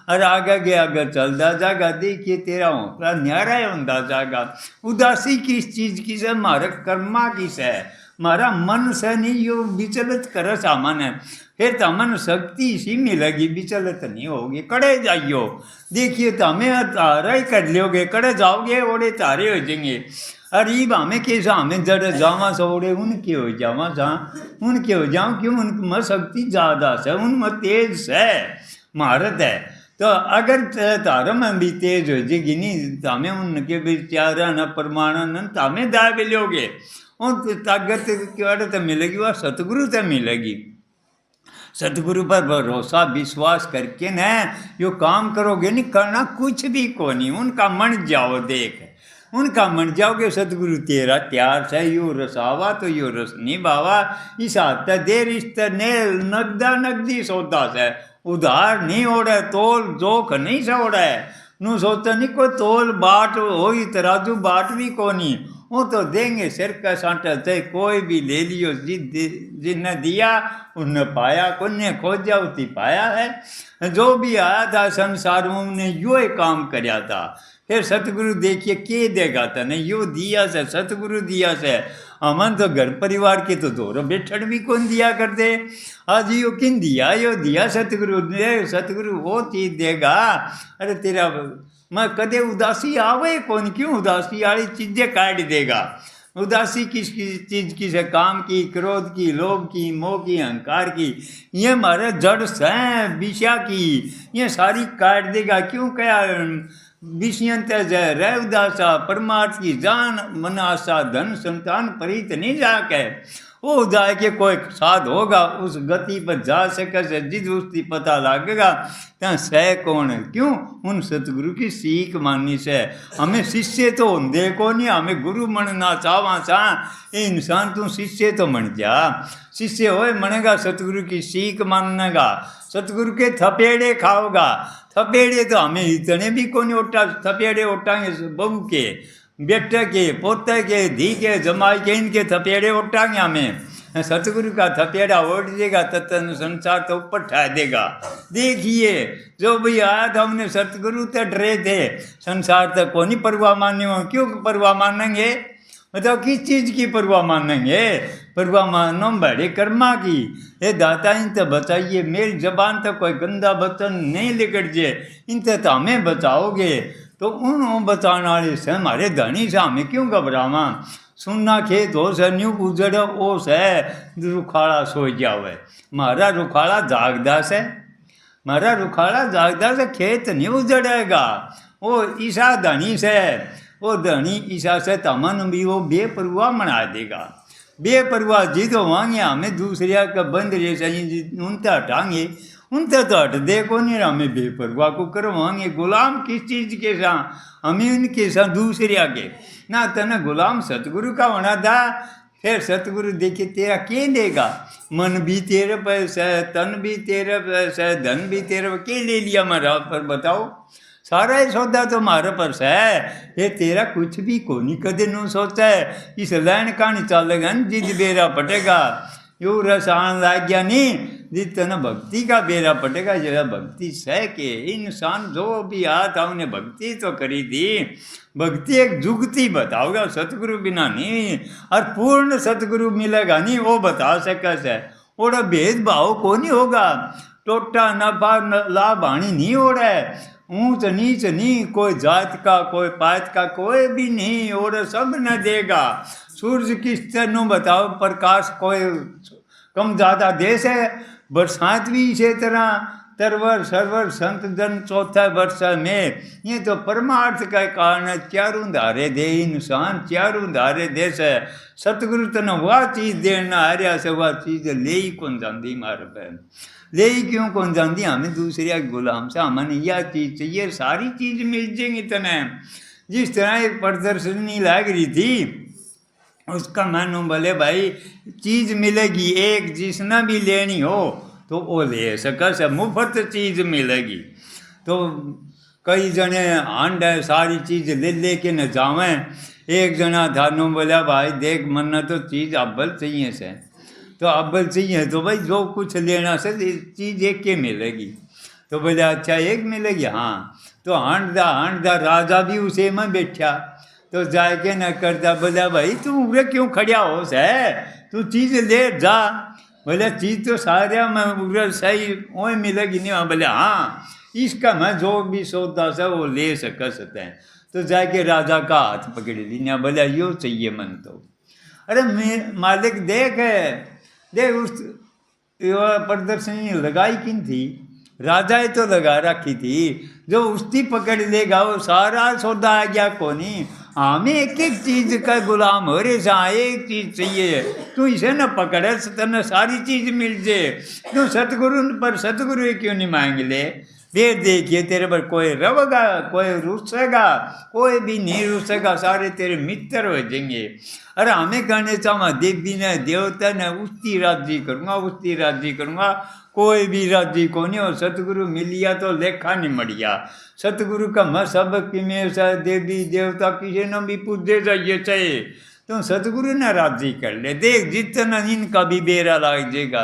और आगे चलता जाएगा देखिए तेरा होता न्यारा होता जाएगा। उदासी किस चीज़ की से हमारा कर्मा किस है मारा मन से नहीं यो विचलित कर सामान है फिर तो मन शक्ति इसी मिलेगी विचलित नहीं होगी कड़े जाइयो देखिए तो हमें तारा ही कर लोगे कड़े जाओगे ओड़े तारे हो जाएंगे अरे हमें कैसा हमें जड़ जावा सौड़े उनके हो जावा जहाँ उनके हो जाऊँ क्यों उनमें शक्ति ज़्यादा से उनमें तेज से महारत है तो अगर तारा में भी तेज हो जाएगी नहीं तो हमें उनके विचार न प्रमाण तो हमें दाब लोगे और ताकत क्या मिलेगी वह सतगुरु से मिलेगी। सतगुरु पर भरोसा विश्वास करके न यो काम करोगे नहीं करना कुछ भी को नहीं उनका मन जाओ देख उनका मन जाओगे सतगुरु तेरा त्यार से यो रसावा तो यो रस निभावा इस हाथ दे रिश्ते ने नगदी सौदा से उधार नहीं ओढ़े तोल जोख नहीं से ओढ़े नू सोचता नहीं कोई तोल बाट हो तराजू बाट भी को नहीं वो तो देंगे सिर का सांटा चाहे कोई भी ले लियो, जिसने दिया उनने पाया, कुन्ने खोजा उसी पाया है। जो भी आया था संसार में उन्हें यो ही काम कराया था। फिर सतगुरु देखिए के देगा तने, यो दिया से सतगुरु दिया से। अमन तो घर परिवार के तो दोरो बैठन भी कौन दिया करते। आज यो किन दिया, यो दिया सतगुरु ने। सतगुरु वो चीज देगा। अरे तेरा मैं कदे उदासी आवे कौन, क्यों उदासी वाली चीजें काट देगा। उदासी किस चीज की है, काम की, क्रोध की, लोभ की, मोह की, अहंकार की, ये हमारे जड़ से विषया की, ये सारी काट देगा। क्यों क्या विषयंत रह उदासा, परमार्थ की जान मन आशा, धन संतान परित नहीं जाके। वो उदाय के कोई साध होगा उस गति पर जा सके से, जिद उसकी पता लगेगा त्या सह कौन है। क्यों उन सतगुरु की सीख माननी से। हमें शिष्य तो होंगे को नहीं, हमें गुरु मनना चाहवा सा। ये इंसान तू शिष्य तो मन जा, शिष्य होए मनेगा सतगुरु की सीख मानेगा, सतगुरु के थपेड़े खाओगा। थपेड़े तो हमें इतने भी कौन ओटा, थपेड़े ओटाएंगे बहू के, बेटे के, पोते के, धी के, जमाई के, इनके थपेड़े उठाएंगे हमें। सतगुरु का थपेड़ा ओढ़ देगा तत्न संसार तो ऊपर ठा देगा। देखिए जो भी आया था हमने सतगुरु तो डरे थे, संसार तक को नहीं परवाह माने हो। क्यों परवाह मानेंगे, मतलब किस चीज़ की परवाह मानेंगे। परवाह मानो बड़े कर्मा की। ये दाता इनसे बचाइए, मेरी जबान तक कोई गंदा वचन नहीं लिखट जे, इनसे तो हमें बचाओगे। तो उन बचाने वाले से हमारे धनी से हमें क्यों घबरावा। सुनना खेत हो से न्यू उजड़ ओ से रुखाड़ा सो जावे। मारा रुखाड़ा जागदा से, मारा रुखाड़ा जागदा से खेत नहीं उजड़ेगा। वो ईसा धनी से, वो धनी ईसा से तमन भी वो बेपरवाह बना देगा। बेपरवाह जी तो वांगे हमें दूसरे का बंद जैसा उनसे हटाएंगे, उनसे तो हट दे को नहीं, हमें बेपरवाह को करवाएंगे। गुलाम किस चीज़ के साथ, हमें उनके साथ दूसरे के ना। तना गुलाम सतगुरु का होना था। फिर सतगुरु देखिए तेरा के देगा, मन भी तेरे पैसा है, तन भी तेरे पैसा है, धन भी तेरे, के ले लिया मेरा पर बताओ। सारा ही सौदा तो मारे पर है, ये तेरा कुछ भी को नहीं कदे नू सोचा है। इस लाइन कहानी चलेगा जिद बेरा पटेगा, यू रस आन लग गया नहीं, जिद तना भक्ति का बेरा पटेगा। जरा भक्ति सह के इंसान जो भी आया था उन्हें भक्ति तो करी थी। भक्ति एक जुगती बताओगा, सतगुरु बिना नहीं। और पूर्ण सतगुरु मिलेगा नहीं, वो बता सके से। और भेदभाव को नहीं होगा, टोटा नफा लाभ हानि नहीं हो रहा है, ऊंच नीच नहीं, कोई जात का कोई पात का कोई भी नहीं, और सब न देगा। सूरज किस तरह बताओ प्रकाश कोई कम ज़्यादा देश है, बरसात भी इसी तरह तरवर सरवर संत जन चौथा वर्ष में। ये तो परमार्थ का कारण चारों धारे दे इंसान, चारों धारे देश है। सतगुरु तन वह चीज़ देना आ रहा से, वह चीज़ ले ही कौन जाती मारे पे, ले ही क्यों कौन जाती। हमें दूसरे गुलाम से हमें यह चीज़ चाहिए, सारी चीज़ मिल जाएंगी तने। जिस तरह एक प्रदर्शनी लग रही थी, उसका मानो बोले भाई चीज़ मिलेगी एक, जिसना भी लेनी हो तो वो ले सका से, मुफ्त चीज़ मिलेगी। तो कई जने हांड है सारी चीज़ ले लेके न जावें। एक जना थानों बोला भाई देख मन्ना तो चीज़ अव्वल चाहिए से, तो अव्वल चाहिए तो भाई जो कुछ लेना से चीज़ एक के मिलेगी। तो बोले अच्छा एक मिलेगी, हाँ। तो हांडदा राजा भी उसे में बैठा, तो जाके न करता बोला भाई तू उरे क्यों खड़ा हो से, तू चीज़ ले जा। बोले चीज़ तो सारे में उरे सही वही मिलेगी नहीं। बोले हाँ इसका मैं जो भी सौदा से वो ले सकते हैं। तो जाके राजा का हाथ पकड़ लिया, बोला यो चाहिए मन तो। अरे मालिक देख उस प्रदर्शनी लगाई किन थी, राजा तो लगा रखी थी। जो उसकी पकड़ लेगा वो सारा सौदा आ गया कोनी। हमें एक एक चीज़ का गुलाम हो रे सा, एक चीज़ चाहिए, तू इसे न पकड़े तने सारी चीज़ मिल जाए। तू सतगुरु पर सतगुरु क्यों नहीं मांग ले। फिर देखिए तेरे पर कोई रवेगा, कोई रुसेगा, कोई भी नहीं रुसेगा, सारे तेरे मित्र हो जाएंगे। अरे हमें कहने चाहा देवी ने देवता ने उसकी राजी करूँगा, उसकी राजी करूँगा। कोई भी राजी को नहीं हो। सतगुरु मिलिया तो लेखा नहीं मरिया। सतगुरु का मैं सब किमें सा देवी देवता किसी न भी पूजे जाइए चाहे तो सतगुरु ने राजी कर ले। देख जितना इनका भी बेरा लाग जाएगा,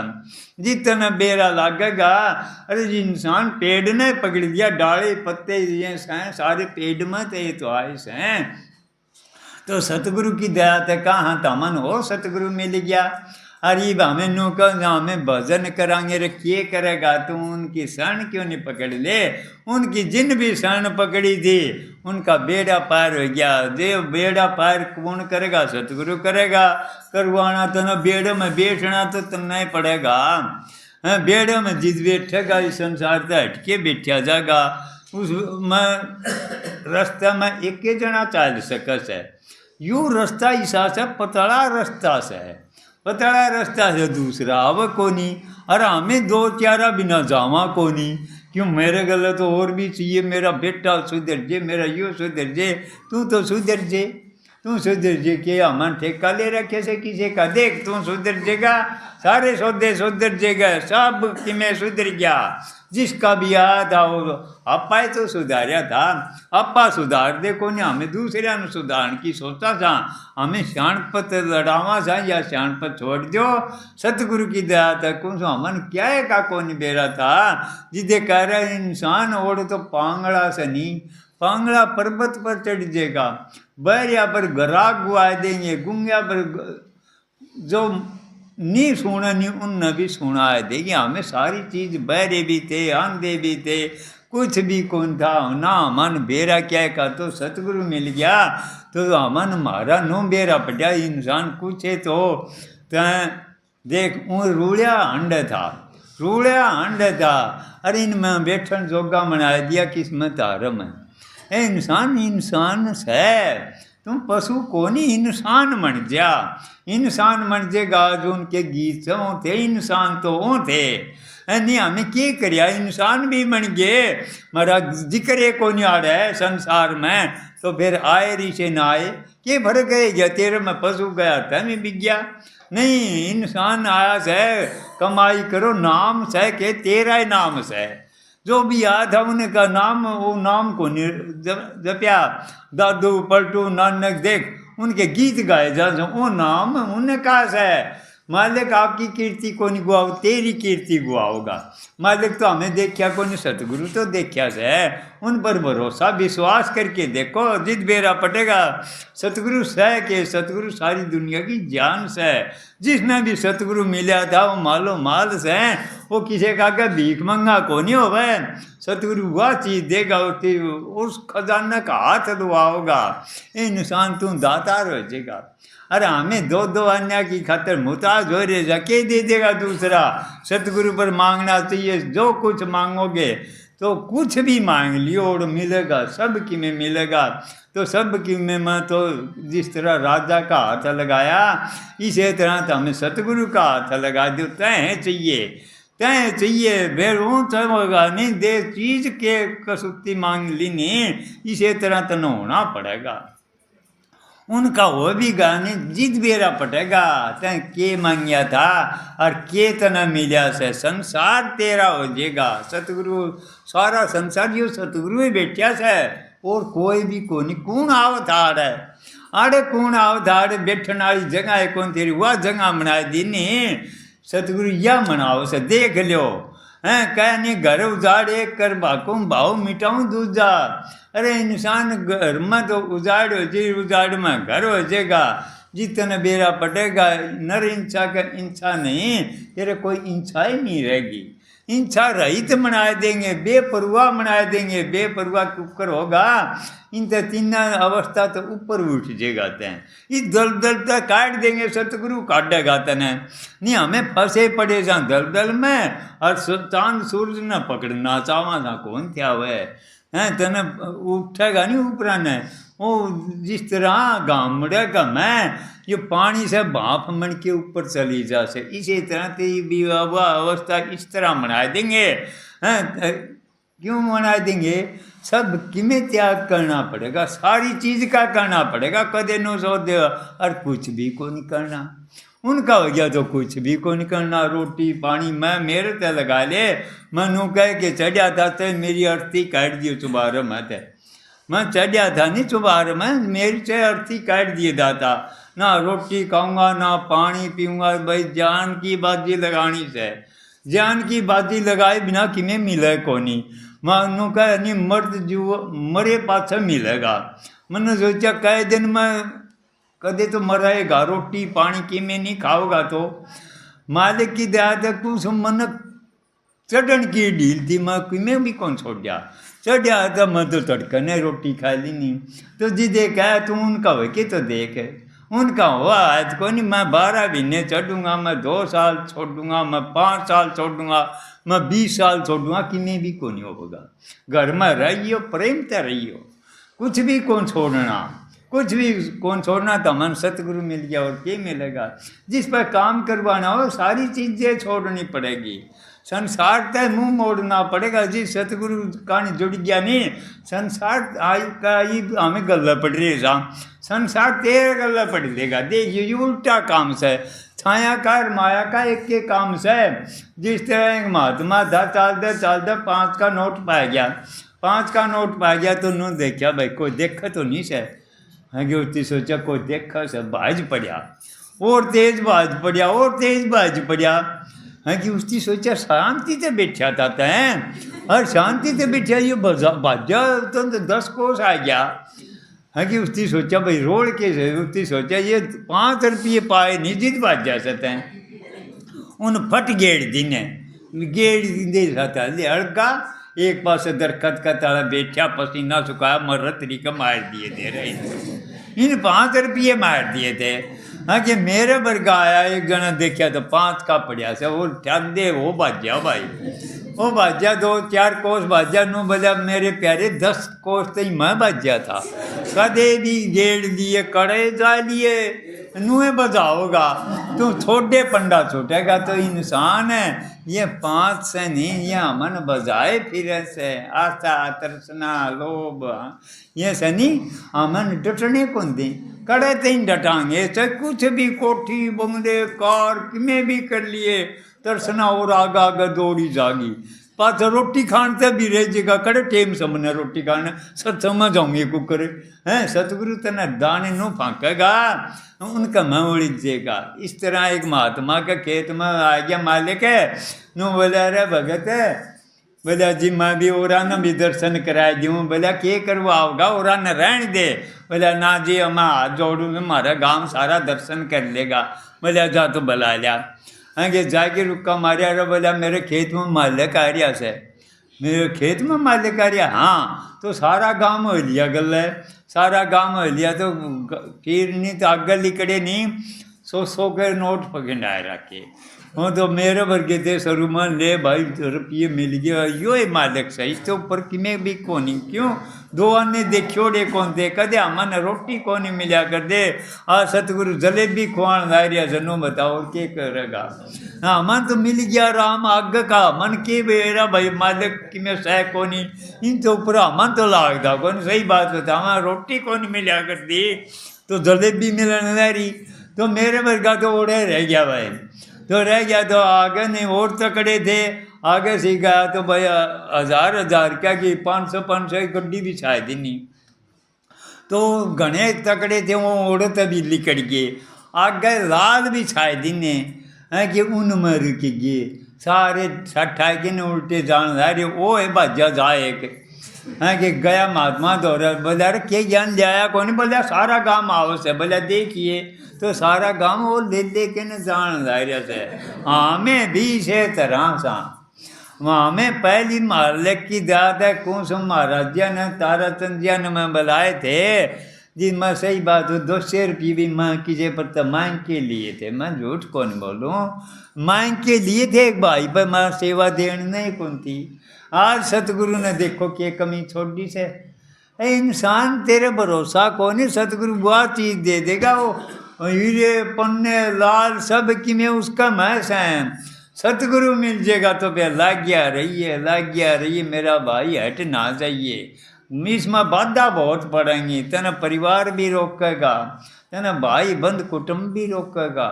जितना बेरा लागेगा। अरे इंसान पेड़ ने पकड़ दिया, डाले पत्ते ये सारे पेड़ में थे तो आए हैं। तो सतगुरु की दया थे कहाँ तमन हो सतगुरु मिल गया। अरे हमें नो कह हमें भजन करांगे रे किए करेगा तो उनकी शरण क्यों नहीं पकड़ ले। उनकी जिन भी शरण पकड़ी थी उनका बेड़ा पार हो गया। देव बेड़ा पार कौन करेगा? सतगुरु करेगा। करवाना तो न बेड़े में बैठना तो तुमने पड़ेगा। बेड़े में जिद बैठेगा इस संसार से हटके बैठा जाएगा। उस में रास्ता में एक जना चल सकस है। यूँ रास्ता ऐसा से पतला रास्ता से है, पतला रास्ता से दूसरा अब कोनी। अरे हमें दो चारा बिना जावा कोनी। क्यों मेरे गले तो और भी चाहिए, मेरा बेटा सुधर जे, मेरा यो सुधर जे, तू तो सुधर जे, तू सुधर जे के हमन ठेका ले रखे से किसी का। देख तू सुधर जेगा सारे सौदे सुधर जेगा, सब कि मैं सुधर गया। जिसका भी याद आओ आपा तो सुधारिया था, आपा सुधार दे को नहीं। हमें दूसरे ने सुधारने की सोचा था, हमें शानपत लड़ावा था या शानपत छोड़ दो। सतगुरु की दया तक हमन क्या है का कौन बेरा था जिदे कह रहा इंसान ओढ़ तो पांगड़ा से नहीं, पांगड़ा पर्वत पर चढ़ जाएगा। बैरिया पर गराग गुआ देंगे, गुंगिया पर जो नहीं सुना नहीं उन भी सुना देगी। हमें सारी चीज़ बहरे भी थे, आंधे भी थे, कुछ भी कौन था ना। मन बेरा क्या का तो सतगुरु मिल गया तो हमन मारा नो बेरा पड़ा। इंसान कुछ है तो देख वो रूढ़िया हंड था, रूढ़िया हंड था। अरे इनमें बैठन जोगा बना दिया किस्मत आरम है। इंसान इंसान से तुम पशु को नहीं इंसान बन जा। इंसान बन जाएगा जो उनके गीत थे, इंसान तो वो थे नहीं। हमें क्या करिया इंसान भी बन गए। मेरा जिक्र को नहीं आ रहा है संसार में तो फिर आए ऋषि ना आए के भर गए गया। तेरे में पशु गया था मैं बिक गया नहीं। इंसान आया से कमाई करो नाम से के तेरा ही नाम से। जो भी याद है उनका नाम वो नाम को जप्या। दादू पलटू नानक देख उनके गीत गाए जा, वो नाम उनका है। मालिक आपकी कीर्ति को नहीं गुआओ, तेरी कीर्ति गुआओगा। मालिक तो हमें देखा को नहीं, सतगुरु तो देखा से। उन पर भरोसा विश्वास करके देखो, जिद बेरा पटेगा। सतगुरु सह के सतगुरु सारी दुनिया की जान से। जिसने भी सतगुरु मिला था वो मालो माल से। वो किसी का क्या भीख मंगा को नहीं हो भाई। सतगुरु वह चीज़ देगा उस खजाना का हाथ दुआओगा। इंसान तू दातार हो जाएगा। अरे हमें दो दो अन्य की खातर मुताज हो रहे जाके दे देगा दूसरा। सतगुरु पर मांगना चाहिए, जो कुछ मांगोगे तो कुछ भी मांग लियो और मिलेगा, सब की में मिलेगा। तो सब की में मैं तो जिस तरह राजा का हाथ लगाया इसी तरह तो हमें सतगुरु का हाथ लगा दो। तय चाहिए, तय चाहिए बेरों होगा नहीं। दे चीज के कसुत्ती मांग ली नहीं, इसी तरह तो न होना पड़ेगा। उनका वो भी गाने जिद बेरा पटेगा। तय के मांगिया था और के तना मिला से संसार तेरा हो जाएगा। सतगुरु सारा संसार जो सतगुरु ही बैठा से और कोई भी को नहीं। कौन अवतार है आड़े, कौन अवतार बैठने वाली जगह है कौन तेरी, वह जगह बना दी नहीं। सतगुरु यह मनाओ से देख लो हैं। कह नहीं घर उजाड़ एक कर बाकूँ भाव मिटाऊँ दूजा। अरे इंसान घर में तो उजाड़ हो जाए, उजाड़ में घर हो जाएगा। जितना बेरा पटेगा नर इंसा का इंसा नहीं, तेरे कोई इंसा ही नहीं रहेगी। इंसा रहित बना देंगे, बेपरवाह बना देंगे। बेपरवाह के ऊपर होगा इन तीन अवस्था तो ऊपर उठ जाएगा। तैं इस दलदल तक काट देंगे, सतगुरु काटेगा तने नहीं। हमें फंसे पड़े जा दलदल में और चांद सूरज न पकड़ना चावा था कौन क्या हुए हैं। तने उठेगा नहीं ऊपर ने वो जिस तरह गामड़े का मैं ये पानी से भाप मन के ऊपर चली जा से, इसी तरह तेरी विवाह अवस्था इस तरह मना देंगे हैं। क्यों मना देंगे? सब किमें त्याग करना पड़ेगा, सारी चीज़ का करना पड़ेगा। कदे नो सो दे और कुछ भी को नहीं करना। उनका हो गया तो कुछ भी को निकलना, रोटी पानी मैं मेरे ते लगा ले। मैं कह के चढ़िया था तो मेरी अर्थी काट दियो चुबार मत है। मैं चढ़िया था नहीं चुबार में, मेरी से अर्थी काट दिए दाता। ना रोटी खाऊंगा ना पानी पीऊंगा, भाई जान की बाजी लगानी से। जान की बाजी लगाए बिना किमें मिले कोनी। मैं कह नहीं मर्द जो मरे पाछे मिलेगा। मैंने सोचा कई दिन में कदे तो मरेगा, रोटी पानी किमें नहीं खाओगा तो। मालिक की दया से कुछ मन चढ़न की ढील थी, मैं किमें भी कौन छोड़ दिया। चढ़िया तो मैं तो तड़का ने रोटी खा ली नहीं। तो जी देखा तू उनका हो के तो देख, उनका हुआ आज को नहीं। मैं 12 महीने चढ़ूंगा, मैं 2 साल छोड़ूंगा, मैं 5 साल छोड़ूंगा, मैं 20 साल छोड़ूंगा, किमें भी को नहीं होगा। घर में रहियो, प्रेम से रहियो, कुछ भी कौन छोड़ना, कुछ भी कौन छोड़ना। तो मन सतगुरु मिल गया और क्या मिलेगा। जिस पर काम करवाना हो सारी चीज़ें छोड़नी पड़ेगी। संसार तय मुंह मोड़ना पड़ेगा। जी सतगुरु कहानी जुड़ गया नहीं, संसार आई का ही हमें गल्ला पड़ रही है। संसार तेरे गल्ला पड़ देगा। देखिए ये उल्टा काम से छायाकार माया का एक के काम से। जिस तरह एक महात्मा था, चलते चलते 5 का नोट पा गया। 5 का नोट पा गया तो नो देखा भाई कोई देखा तो नहीं से। हाँ उसने सोचा कोई देखा से, बाज पड़ा और तेज बाज पड़ा और तेज बाज पड़ा। हाँ कि उसकी सोचा शांति से बैठा था तैं, और शांति से बैठा ये बाजा तो 10 कोस आ गया। हाँ कि उसकी सोचा भाई रोड के से, उसकी सोचा ये 5 रुपये पाए नहीं जित बाजा सकते। उन फट गेड़ दिने गेड़ दे सकता हड़का एक पास दरखत का ताला बैठा, पसीना सुखाया, मर्रत रिका मार दिए थे रही। इन 5 रुपये मार दिए थे। हाँ कि मेरे वर्ग आया एक जना देखा तो 5 का पड़ा से वो ठंडे वो बाजा भाई, वो बाजा 2-4 कोस बाजा नो बजा मेरे प्यारे 10 कोस तक मैं बाजा था। कदे भी गेड़ लिए कड़े जा लिए नुए बजाओगा तू छोटे पंडा छूटेगा तो इंसान है। ये 5 से नहीं, ये अमन बजाए फिर से आशा तृष्णा लोभ, ये से नहीं अमन डटने को दी कड़े तीन डटांगे चाहे कुछ भी कोठी बंगले कार किमें भी कर लिए तृष्णा और आगा आगा दौड़ी जागी। पास रोटी खाने भी रह जाएगा कड़े टेम समझना रोटी खाने सत समझ आऊंगे कुकर हैं। सतगुरु तना दाने नो फांकेगा उनका मैं उड़ीजेगा। इस तरह एक महात्मा के खेत में आ गया मालिक है नो बोला अरे भगत है, बोला जी मैं भी और न भी दर्शन करा दूँ। बोला के करवाओगा और न रहने दे। बोला ना जी मैं हाथ जोड़ूँ हमारा गांव सारा दर्शन कर लेगा। बोला जा तो बुला लिया। हाँ कि जाके रुका मारे अरे बोला मेरे खेत में मालिक आ रहा से। मेरे खेत में मालिक आ रहा, हाँ तो सारा गांव हो लिया गल है, सारा गांव हो लिया तो फिर नहीं तो आगे लिकड़े नहीं 100 के नोट पकड़ाए रखे। हाँ तो मेरे वर्गे थे सरुमान ले भाई रुपये मिल गया यो ही मालिक से। इसके ऊपर किमें भी कौन क्यों 2 अन्य देखियो डे कौन दे कदे अमन रोटी कौन मिला कर दे। आ सतगुरु जलेबी खुआन ला रहा जनो बताओ के करेगा। हाँ मन तो मिल गया राम आग का मन के बेरा भाई मालिक कि में सह कोनी इन तो ऊपर मन तो लागता कौन। सही बात बता हाँ रोटी कौन मिला कर दी तो जलेबी मिलने ला रही। तो मेरे वर्गा तो ओढ़े रह गया भाई, तो रह गया तो आगे नहीं और तकड़े थे आगे से गया तो भाई 1000 क्या कि 500 गड्डी भी शायद ही नहीं। तो घने तकड़े थे वो औरत भी लिकड़ गए आगे लाल भी शायद ही नहीं है कि उन में रुक गए सारे 60 के ने उल्टे जान रहे वो है बाजा जाए है कि गया महात्मा दौरा। बोला अरे क्या ज्ञान लिया कौन। बोला सारा गांव आवश्यक है। बोला देखिए तो सारा गांव वो ले के न जान रहा से। हाँ मैं भी से तरह सा वहाँ में पहली मालिक की दाद है कुसुम महाराजा ने ताराचंदिया ने मैं बुलाए थे जी। मैं सही बात हूँ 200 रुपये भी माँ कीजिए पर मांग के लिए थे। मैं झूठ कौन बोलूँ, मांग के लिए थे एक भाई पर मैं सेवा देने नहीं कौन थी। आज सतगुरु ने देखो क्या कमी छोड़ी से। इंसान तेरे भरोसा कौन है, सतगुरु बहुत चीज़ दे देगा वो हीरे पन्ने लाल सब कि में उसका महस है। सतगुरु मिल जाएगा तो फिर लाग गया रहिए मेरा भाई हट ना जाइए। इसमें बाधा बहुत पड़ेंगी, तेना परिवार भी रोकेगा, तेना भाई बंद कुटुंब भी रोकेगा,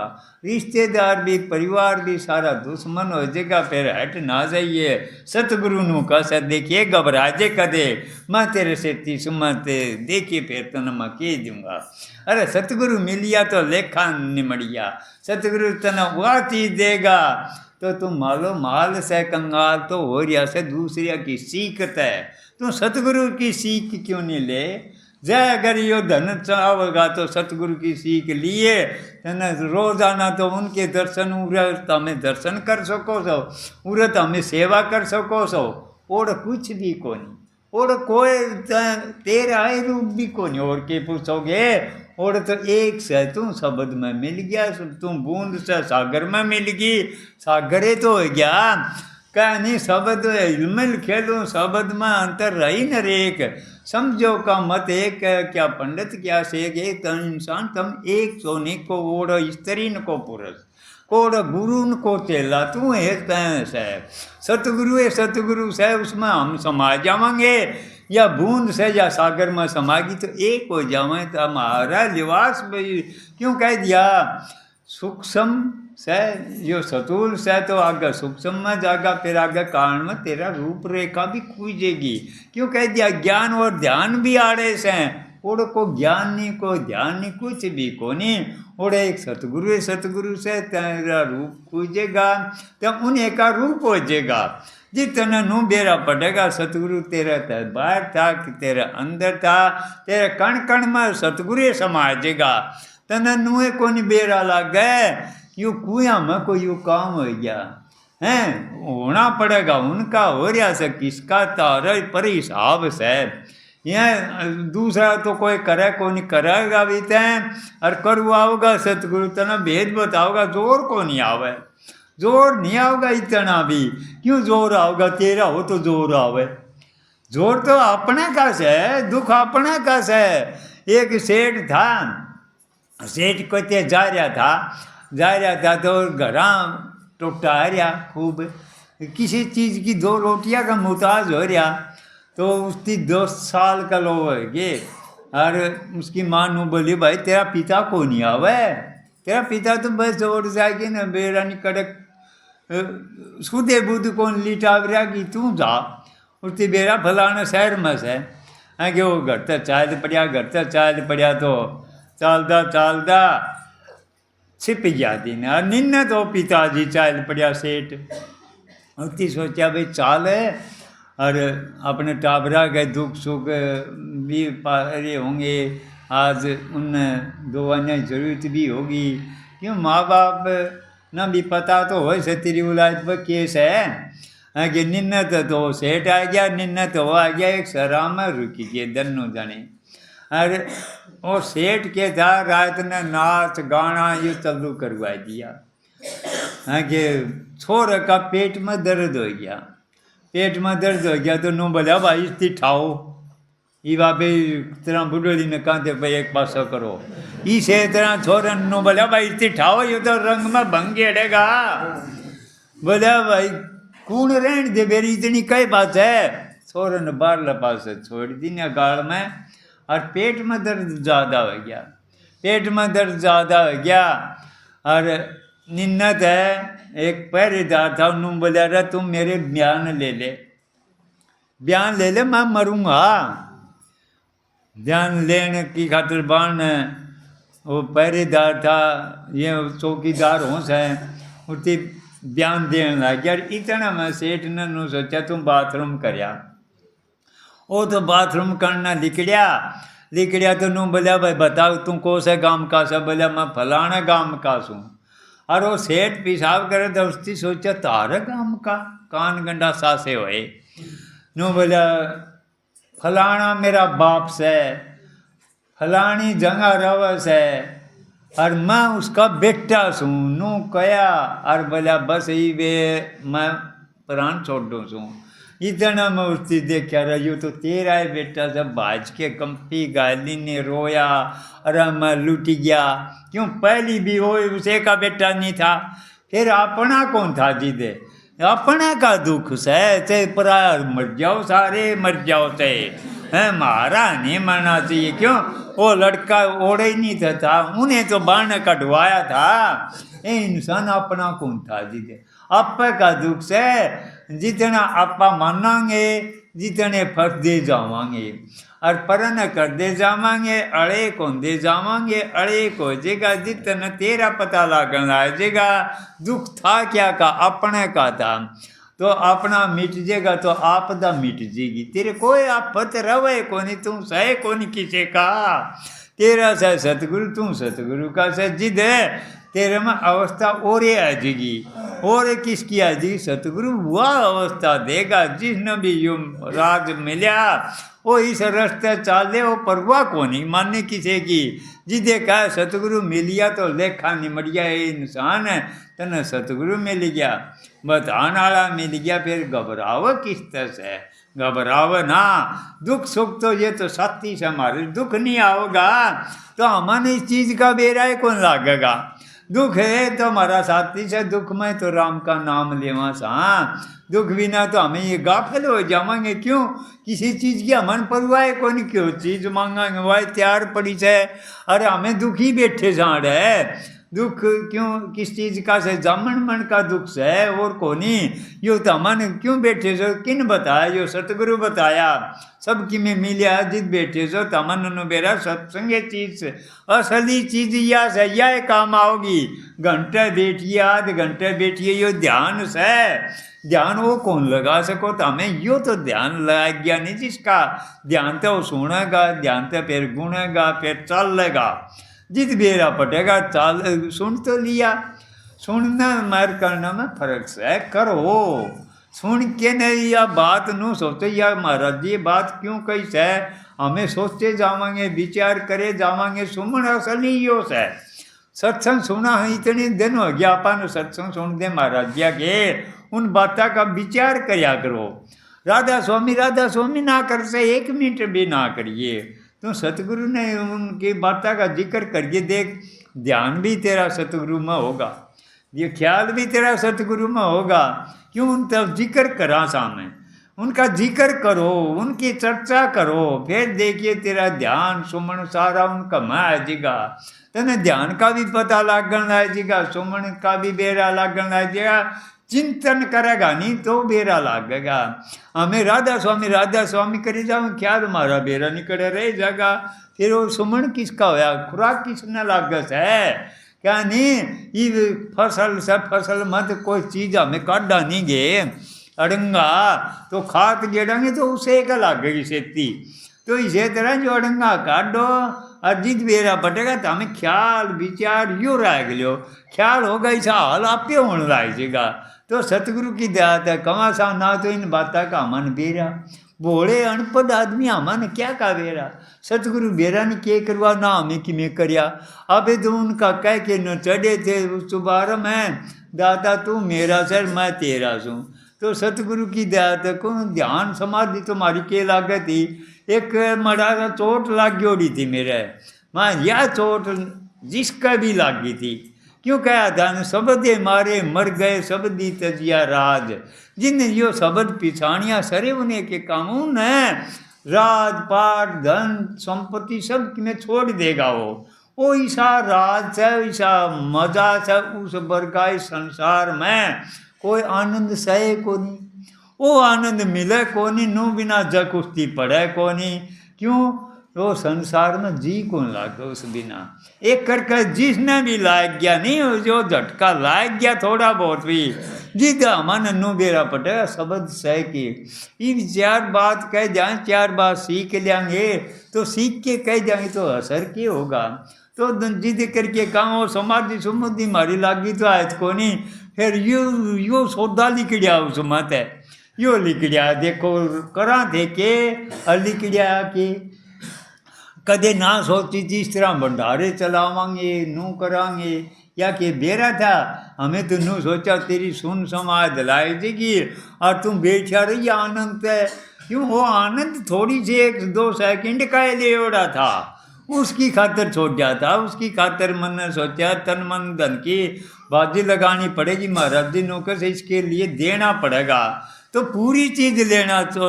रिश्तेदार भी, परिवार भी सारा दुश्मन हो जाएगा। फिर हट ना जाइए। सतगुरु नु कह देखिए घबराजे कदे, मैं तेरे से तीसमत देखिए फिर तेना मैं कह दूंगा। अरे सतगुरु मिलिया तो लेखा निमड़िया, सतगुरु तेना वह चीज देगा तो तुम मालो माल से कंगाल तो हो रिया से दूसरिया की सीखत है। तू सतगुरु की सीख क्यों नहीं ले? जय अगर यो धन चाहोगा तो सतगुरु की सीख लिए है रोजाना तो उनके दर्शन उरत हमें दर्शन कर सको सो, उरत हमें सेवा कर सको सो। और कुछ भी को नहीं, और कोई तेरा है रूप भी को नहीं। और के पूछोगे और तो एक से तू शब्द में मिल गया, तू बूंद से सागर में मिल गई, सागरे तो हो गया। कह नहीं शब्द हिलमिल खेलूँ, शब्द में अंतर रही न रेक। समझो का मत एक क्या पंडित क्या शेख, एक इंसान तम एक सोने को ओढ़ स्त्री न को पुरुष कोड़ गुरु न को चेला, तू है तैस है सतगुरु है, सतगुरु से उसमें हम समा जावेंगे, या बूंद से या सागर में समागी तो एक हो जावे। तो हमारा लिवास क्यों कह दिया सूक्ष्म से, जो सतुल से तो आगे सूक्ष्म में जागा, फिर आगे कारण में तेरा रूप रेखा भी खूजेगी। क्यों कह दिया ज्ञान और ध्यान भी आड़े से, और को ज्ञान नहीं को ध्यान नहीं कुछ भी को नहीं। और एक सतगुरु है, सतगुरु से तेरा रूप खूजेगा तो उन्हें का रूप हो जाएगा। जितना नू बेरा पड़ेगा सतगुरु तेरा बाहर था कि तेरा अंदर था, तेरे कण कण में सतगुरु समाजेगा। तना नुए को नहीं बेरा लग गए, यू कुआ में कोई यू काम हो गया है, होना पड़ेगा उनका हो रहा से किसका तार पर हिसाब से। यह दूसरा तो कोई करे को नहीं करेगा भी तैं, और करवाओगा सतगुरु तना भेद बताओगा, जोर को नहीं आवे, जोर नहीं आओगा इतना भी। क्यों जोर आओगा? तेरा हो तो जोर आवे, जोर तो अपने का से, दुख अपने का से। एक सेठ था, सेठ को ते जा रहा था तो घर टूटा रहा खूब, किसी चीज़ की 2 रोटियां का मुताज हो रहा। तो उसकी 10 साल का लो है, और उसकी माँ नू बोली भाई तेरा पिता को नहीं आवे, तेरा पिता तो बस जोड़ जाएगी ना बेरा नहीं कड़क सुधे बुद्ध को लिटाव रहा कि तू जा। उसकी बेरा फलाना शहर में से है कि वो घर तक चाल पड़िया, घर तक चाल पड़िया तो चालदा छिप गया दिन। और निन्ने तो पिताजी चाल पड़िया सेठ, उसकी सोचा भाई चाल है और अपने टाबरा के दुख सुख भी पारे होंगे, आज उन दुआने जरूरत भी होगी। क्यों माँ बाप ना भी पता तो हो से तेरी औलाद पर केस है कि निन्नत तो सेठ आ गया, निन्नत हो आ गया एक सरा में रुकी के दन्नू जाने। अरे वो सेठ के था रात ने नाच गाना ये चालू करवा दिया है कि छोर का पेट में दर्द हो गया, पेट में दर्द हो गया तो नो बोला भाई इसकी ठाओ, ये बाबे तरह बुढ़ोली ने कहते भाई एक पासा करो, इसे तरह छोरन नो बोला भाई इसकी ठाओ, ये तो रंग में भंगे अड़ेगा। बोला भाई कौन रहने दे मेरी इतनी कई बात है। छोरन बारला पास छोड़ दी ना गाल में, और पेट में दर्द ज़्यादा हो गया, पेट में दर्द ज़्यादा हो गया। और निन्नत है एक पहरेदार था, उन्होंने बोला रहा तुम मेरे बयान ले ले मैं मरूंगा। बयान लेने की खातिर बाण वो पहरेदार था, ये चौकीदार हो से उठी बयान देने लग गया। इतना मैं सेठ ने सोचा तुम बाथरूम करया, वो तो बाथरूम करना लिखड़िया तो नू बोलिया भाई बताओ तू कौन से गांव का सा? बोलिया मैं फलाना गांव का सूँ। और वो सेठ पेशाब करे तो उसकी सोचा तारा गांव का कान गंडा सासे होए। नू बोलिया फलाना मेरा बाप से, फलानी जगह रवस है और मैं उसका बेटा सूँ। नू कया और बोलिया बस ही वे मैं प्राण छोड़ दूँ सूँ। इतना मैं उसकी देखा रही तो तेरा है बेटा सब भाज के कंपी गाली ने रोया, अरे मैं लुट गया। क्यों पहली भी हो उसे का बेटा नहीं था, फिर अपना कौन था जिदे अपने का दुख से ते परा मर जाओ, सारे मर जाओ से है, मारा नहीं मरना चाहिए। क्यों? वो लड़का ओढ़े ही नहीं था, उन्हें तो बाण कटवाया था। ये इंसान अपना कौन था जिते आप का दुख से जितना आप मानांगे जितने फंसते जावांगे और परन कर दे जावांगे, अड़े को दे जावांगे, अड़े को जेगा जितना तेरा पता लगना है जेगा दुख था क्या का अपने का था। तो अपना मिट जाएगा तो आपदा मिट जाएगी। तेरे कोई आफत रवे कोनी, तू सहे कोनी किसे का, तेरा सह सतगुरु, तू सतगुरु का सह जिद है। तेरे में अवस्था और आ जाएगी, और किसकी आ जाएगी? सतगुरु वह अवस्था देगा जिसने भी यो राज मिला वो इस रास्ते चाले, वो परवाह को नहीं मानने किसी की। जिदे कहा सतगुरु मिल गया तो लेखा निमट गया, ये इंसान है तेने सतगुरु मिल गया, बताने वाला मिल गया, फिर घबराव किस तरह से? घबराव ना, दुख सुख तो ये तो साथी से हमारे, दुख नहीं आओगा तो हमारे इस चीज़ का बेरा कौन लागेगा? दुख है तो हमारा साथी से, दुख में तो राम का नाम लेवा सा, दुख बिना तो हमें ये गाफिल हो जाएंगे। क्यों? किसी चीज़ की हमें परवाह कौन, क्यों चीज़ मांगेंगे वह तैयार पड़ी है। अरे हमें दुखी बैठे झाड़ है, दुख क्यों किस चीज़ का से? जामन मन का दुख से और कोनी। यो तो मन क्यों बैठे सो? किन बताया? यो सतगुरु बताया, सबकी में मिलिया जित बैठे सो तमन नु बेरा सत्संगे चीज असली चीज या से यह काम आओगी। घंटे बैठिए, आध घंटे बैठिए, यो ध्यान से, ध्यान वो कौन लगा सको? तो हमें यो तो ध्यान लगा गया नहीं, जिसका ध्यान तो वो सुनेगा, ध्यान तो फिर गुनेगा, फिर चलेगा। जित बेरा पटेगा चाल, सुन तो लिया, सुनना मर करना में फर्क है। करो सुन के नहीं या बात नू सोचे या महाराज जी बात क्यों कही है, हमें सोचते जावांगे, विचार करे जावांगे। सुमन असली यो है, सत्संग सुना है इतने दिन हो गया अपन सत्संग सुन दे महाराज जी के, उन बातों का विचार करया करो। राधा स्वामी ना कर से 1 मिनट भी ना करिए तो सतगुरु ने उनकी बातों का जिक्र करिए देख, ध्यान भी तेरा सतगुरु में होगा, ये ख्याल भी तेरा सतगुरु में होगा। क्यों? उन तब जिक्र करा सामने, उनका जिक्र करो, उनकी चर्चा करो, फिर देखिए तेरा ध्यान सुमन सारा उनका में आ जाएगा। तेने ध्यान का भी पता लागन लग जाएगा, सुमन का भी बेरा लागन लग जाएगा। चिंतन करेगा नहीं तो बेरा लागेगा। हमें राधा स्वामी करे जाओ, ख्याल हमारा बेरा निकले रह जाएगा। फिर वो सुमन किसका होया, खुराक किसने लागत है? क्या नहीं, ये फसल से फसल मत कोई चीज़ हमें काटा नहीं गे, अड़ंगा तो खाक जेड़ेंगे तो उसे एक लागेगी खेती। तो इसे तरह जो अड़ंगा काटो और जित बेरा पटेगा तो हमें ख्याल विचार यो रह गयो, ख्याल होगा ऐसा हाल आपे होने लग जाएगा। तो सतगुरु की दयात है, कमा सा ना तो इन बातों का मन बेरा, भोले अनपढ़ आदमी हमान क्या का बेरा, सतगुरु बेरा ने क्या करवा ना हमें कि मैं करया। अबे तो उनका कह के न चढ़े थे सुबार में, दादा तू मेरा सर मैं तेरा सूँ। तो सतगुरु की दयात को ध्यान समाधि तुम्हारी के लागे थी। एक मड़ा चोट लाग गई थी मेरे, मैं यह चोट जिसका भी लागी थी, क्यों कहा था शब्द मारे मर गए शब्दी तजिया राज, जिन यो शब्द पिछाणिया सरे उन्हें के कानून है, राज पाठ धन संपत्ति सब में छोड़ देगा वो ऐसा राज है, ऐसा मजा है उस बरगाई संसार में, कोई आनंद सहे को नहीं, वो आनंद मिले को नहीं, नू बिना जग कुश्ती पड़े को नहीं। क्यों? तो संसार में जी कौन लागे उस बिना, एक करके जिसने भी लाग गया नहीं, जो झटका लाग गया थोड़ा बहुत भी, जिदा मन नू बेरा पटेगा शब्द सह के। ये 4 बात कह जाए, 4 बात सीख लेंगे तो सीख के कह जाएंगे तो असर क्या होगा। तो जिद करके कहा समाधि सुमधि मारी लागी तो आज को नहीं, फिर यो सौदा लिखड़िया उस मत है, यो लिखड़िया देखो करा थे के लिखड़िया के कदे ना सोची थी इस तरह भंडारे चलावांगे नू करांगे या कि बेरा था, हमें तो नू सोचा तेरी सुन समाज लाई देगी और तुम बैठा रही आनंद है। क्यों? वो आनंद थोड़ी सी 1-2 सेकंड का ले ओढ़ा था, उसकी खातर छोड़ जाता। उसकी खातर मन ने सोचा तन मन धन की बाजी लगानी पड़ेगी महाराज जी, नौकर से इसके लिए देना पड़ेगा। तो पूरी चीज लेना तो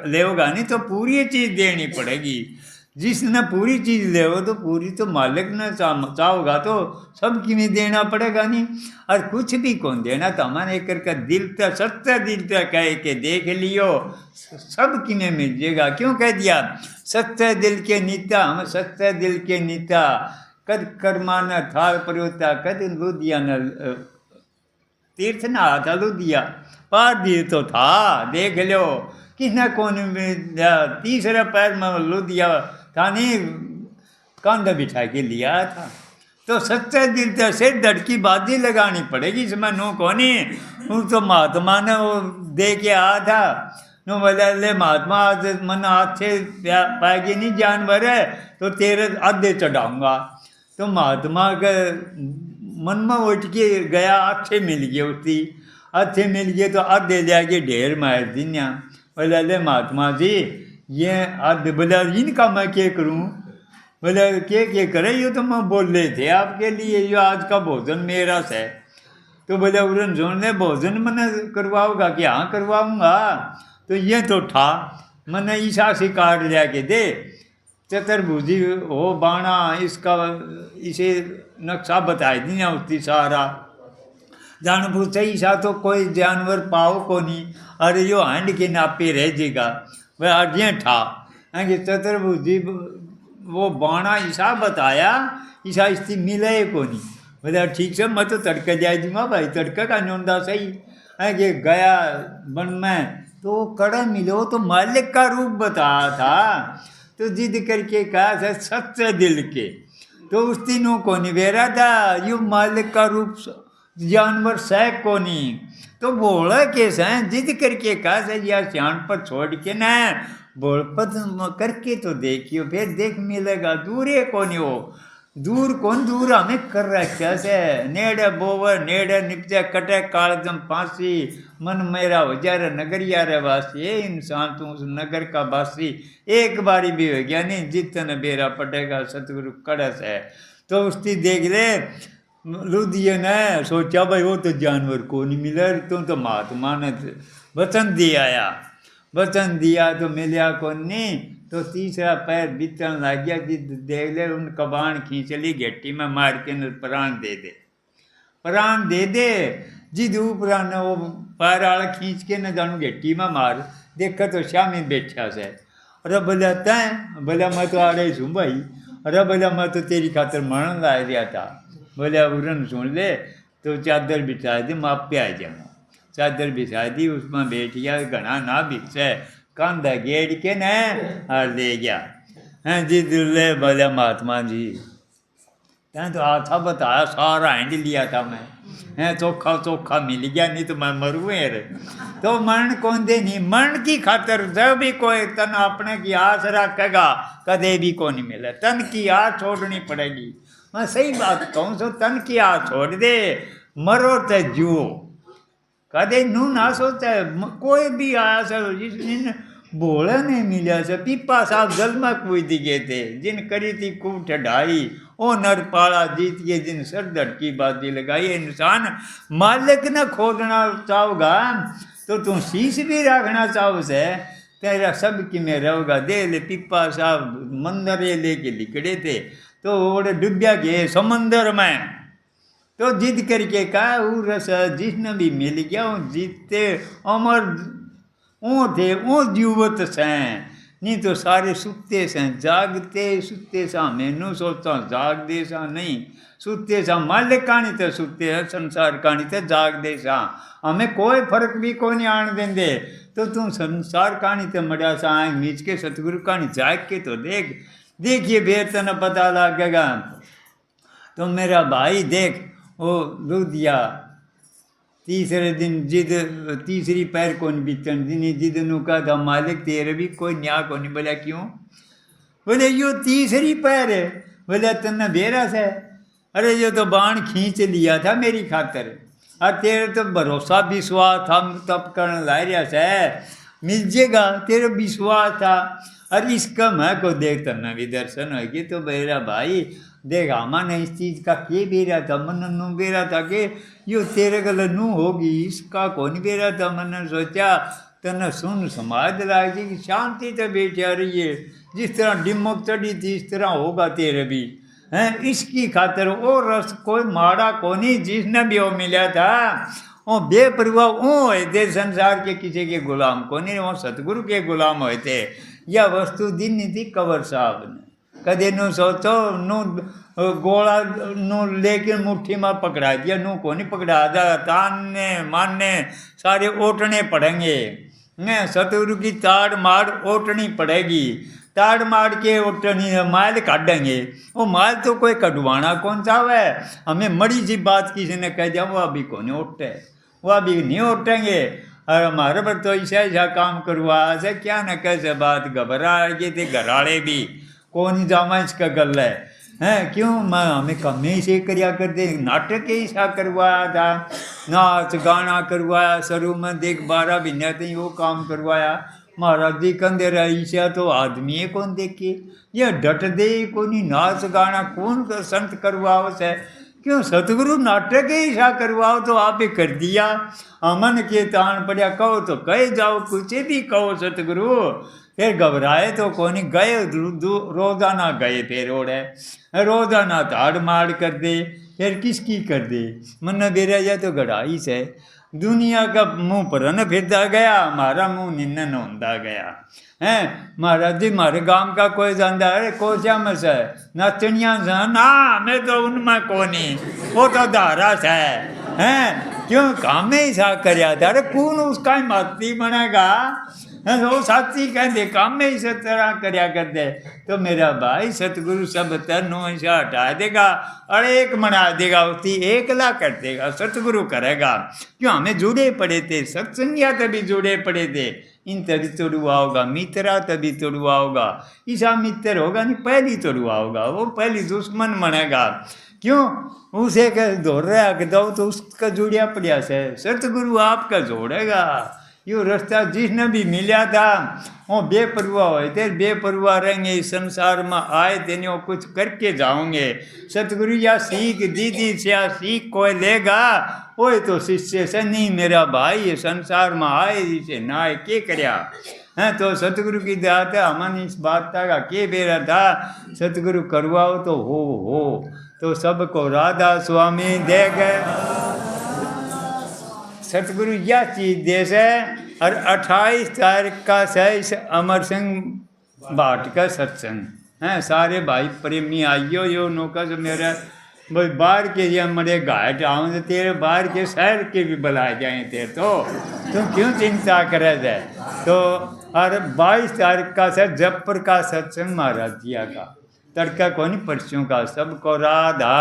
लेगा नहीं, तो पूरी चीज देनी पड़ेगी। जिसने पूरी चीज ले तो पूरी तो मालिक ने चाहोगा तो सब की में देना पड़ेगा नहीं। और कुछ भी कौन देना, तो हमारे एक करके दिल तक सच्चा दिल तक कह के देख लियो सब की में मिल जाएगा। क्यों कह दिया सच्चे दिल के नीता, हम सच्चे दिल के नीता। कद कर्मा न था प्रयोता, कद लुधिया न तीर्थ न था लुधिया, पार दी तो था देख लो। किसने कौन तीसरे पैर में लुधिया था नहीं, कंधा बिठा के लिया था। तो सच्चे दिल से धड़की बाजी लगानी पड़ेगी इसमें। नो कोनी तो महात्मा ने वो दे के आया था, नो बोले ले महात्मा आज मन हाथ से पाएगी नहीं जानवर है तो तेरे आधे चढ़ाऊंगा। तो महात्मा के मन में उठ के गया, अच्छे मिल गए उसकी, अच्छे मिल गए तो आधे जाके ढेर मार दिया। बोले ले महात्मा जी ये आधे, बोले इनका मैं क्या करूँ, बोले क्या करे, ये तो मैं बोल रहे थे आपके लिए, ये आज का भोजन मेरा से। तो बोले उड़न जोड़ने भोजन मैंने करवाओगा कि हाँ करवाऊँगा। तो ये तो था मैंने ईशा से काट लिया के दे चतुर्भुजी हो बाणा, इसका इसे नक्शा बता दिया उसकी सारा जान पूछे। ईशा तो कोई जानवर पाओ को नहीं, अरे यो हैंड के नापे रह जाएगा। वह अर्जें था कि चतुर्भुजी वो बाणा ईशा बताया, ईशा इसकी मिले को नहीं। बोले ठीक से मैं तो तड़के जा दूंगा भाई, तड़के का न्योंदा सही है कि गया वन में तो कड़ा मिलो तो मालिक का रूप बताया था। तो जिद करके कहा था सच्चे दिल के, तो उस तीनों को निवेरा था यू मालिक का रूप जानवर सह को नहीं। तो बोला कैसे हैं, जिद करके कहा था यार चांद पर छोड़ के ना बोल पद करके तो देखियो, फिर देख मिलेगा। दूरे को नहीं हो, दूर कौन दूर हमें कर रखा से। नेड़े बोवर नेड़े निपजे कटे कालजम फांसी, मन मेरा हो जा रे नगरिया रे वासी। ये इंसान तू उस नगर का वासी एक बारी भी हो गया नहीं, जितने बेरा पटेगा सतगुरु कड़स है। तो उसकी देख ले लुधिया ने सोचा भाई वो तो जानवर को नहीं मिला, तो महात्मा ने वचन दिया आया, वचन दिया तो मिलिया को नहीं। तो तीसरा पैर बीतन लग गया कि देख ले उन कबान खींच ली घेटी में मार के प्राण दे दे, प्राण दे दे। जिद ऊपर ने वो पैर आला खींच के न जानू घेटी में मार, देखा तो श्यामी बैठा से। अरे बोला तैं, बोला मैं तो आ रही हूँ भाई। अरे बोला मैं तो तेरी खातर मरण ला रहा था। बोले उड़न सुन ले, तो चादर बिछा दी, मैं आप पे आ जाऊँगा। चादर बिछा दी, उसमें बैठ गया, घना ना बिछे कंधा गेड़ के न और ले गया। हैं जी दुल्ले बोले महात्मा जी तैं तो आथा बताया सारा हैंड लिया था मैं, हैं चोखा चोखा मिल गया, नहीं तो मैं मरूँ रे। तो मरण कौन दे नहीं, मरण की खातर जब भी कोई तन अपने की आस रखेगा कदे भी को नहीं मिले, तन की आस छोड़नी पड़ेगी। मैं सही बात कहूँ सो तन की आस छोड़ दे, मरो तो जुओ कदे नू ना सोचा। कोई भी आया सर जिन भोला नहीं मिला से पीपा साहब जल में कूद गए थे, जिन करी थी खूब ठढ़ाई ओ नरपाला जीत गए, जिन सर धड़की बाजी लगाई। इंसान मालिक ने खोदना चाहोगा तो तू शीश भी रखना चाहो से तेरा सब कि में रहोगा। दे ले पीपा साहब मंदिर लेके लिखड़े थे तो वो डूबिया गए समंदर में। तो जिद करके कहा वो रस जिसने भी मिल गया वो जीतते अमर वो थे वो जीवत से, नहीं तो सारे सुते से जागते सुते सा। मैनू सोचता जाग दे सा नहीं, सुते सा मालिक कहानी तो सुते है, संसार कहानी तो जाग दे सा। हमें कोई फर्क भी कोई नहीं आन देंगे। तो तू संसार कहानी तो मड़ा सा आए मीच के सतगुरु कहानी जाग के तो देख, देखिए फिर तेना पता लगेगा। तो मेरा भाई देख वो लुधिया तीसरे दिन जिद तीसरी पैर कौन बीतन दिन जिद नु कहा था मालिक तेरे भी कोई न्याय को नहीं। बोला क्यों, बोले यो तीसरी पैर है। बोले तन्ने बेरा से, अरे ये तो बाण खींच लिया था मेरी खातर, और तेरे तो भरोसा विश्वास था तप करने ला रहा से मिल जाएगा, तेरे विश्वास था। और इसका मैं को देख तब भी दर्शन होगी तो मेरा भाई देख आमा इस चीज का के बेरा था मन नू बेरा था कि यो तेरे गल नू होगी इसका कौन बेरा था मन सोचा तने सुन समाज लागी कि शांति से बैठा रहिए जिस तरह डिमक चढ़ी थी इस तरह होगा तेरे भी हैं इसकी खातर वो रस कोई माड़ा कोनी जिसने भी वो मिला था वो बेपरवाह वो होए थे संसार के किसी के गुलाम कोनी वो सतगुरु के गुलाम होए थे यह वस्तु दी नहीं थी कंवर साहब ने कदे नू सोचो नू गोला नू लेके मुट्ठी में पकड़ा दिया नू को नहीं पकड़ा था तानने मानने सारे ओटने पड़ेंगे ने सतगुरु की ताड़ मार ओटनी पड़ेगी ताड़ मार के ओटनी माल काटेंगे वो माल तो कोई कटवाना कौन सा है हमें मड़ी सी बात किसी ने कह दिया वह अभी कौन ओटे वह अभी नहीं ओटेंगे और हमारे पर तो ऐसा काम करवा ऐसा क्या न कैसे बात घबरा गए थे घराड़े भी कौन जामा इसका गल है हैं क्यों मैं हमें कम ही से कर्या करते नाटक ही ऐसा करवाया था नाच गाना करवाया शुरू में देख 12 महीने तक वो काम करवाया महाराज जी कंधे ईशा तो आदमी कौन देखे ये डट दे कोनी नाच गाना कौन संत करवाओ से क्यों सतगुरु नाटक ही ऐसा करवाओ तो आप ही कर दिया अमन के तान पड़ा कहो तो कहे जाओ कुछ भी कहो सतगुरु फिर घबराए तो कोनी गए रोजाना गए फिर ओढ़े रोजाना ताड़ माड़ कर दे फिर किसकी कर दे मन बेरा जाए तो गड़ाई से दुनिया का मुंह पर न फिरता गया हमारा मुंह निन्न होता गया हैं महाराज जी हमारे गांव का कोई जानता अरे कोचा में से नचनिया से ना मैं तो उनमें कोनी वो तो धारा से हैं क्यों काम में ऐसा करया था अरे कौन उसका ही माती बनेगा वो साथी कहते काम में इस तरह करया कर दे तो मेरा भाई सतगुरु सब तनु ऐसा हटा देगा और एक मना देगा उसकी एकला कर देगा सतगुरु करेगा क्यों हमें जुड़े पड़े थे सत्संगिया तभी जुड़े पड़े थे इन तभी तोड़ुआ होगा मित्रा तभी तोड़ुआ होगा ईसा मित्र होगा नहीं पहली तोड़ुआ होगा वो पहली दुश्मन बनेगा क्यों उसे कह दौड़ रहा दो तो उसका जुड़िया पड़िया से सतगुरु आपका जोड़ेगा यो रास्ता जिसने भी मिला था वो बेपरवाह होए थे बेपरवाह रहेंगे इस संसार में आए तेने वो कुछ करके जाओगे सतगुरु या सीख दीदी से या सीख कोई लेगा वो तो शिष्य से नहीं मेरा भाई ये संसार में आए इसे ना आए के करया हैं तो सतगुरु की दात हमन इस बात का के बेरा था सतगुरु करवाओ तो हो तो सबको राधा स्वामी दे गए सतगुरु यह चीज़ दे से और 28 तारीख का से अमर सिंह भाट का सत्संग हैं सारे भाई प्रेमी आइयो यो नौका से मेरा भाई बाहर के ये मरे घाट आऊँ तो तेरे बाहर के शहर के भी बुलाए जाए तेरे तो तुम क्यों चिंता करे जाए तो और 22 तारीख का से जयपुर का सत्संग महाराज जिया का तड़का कौन परसों का सबको राधा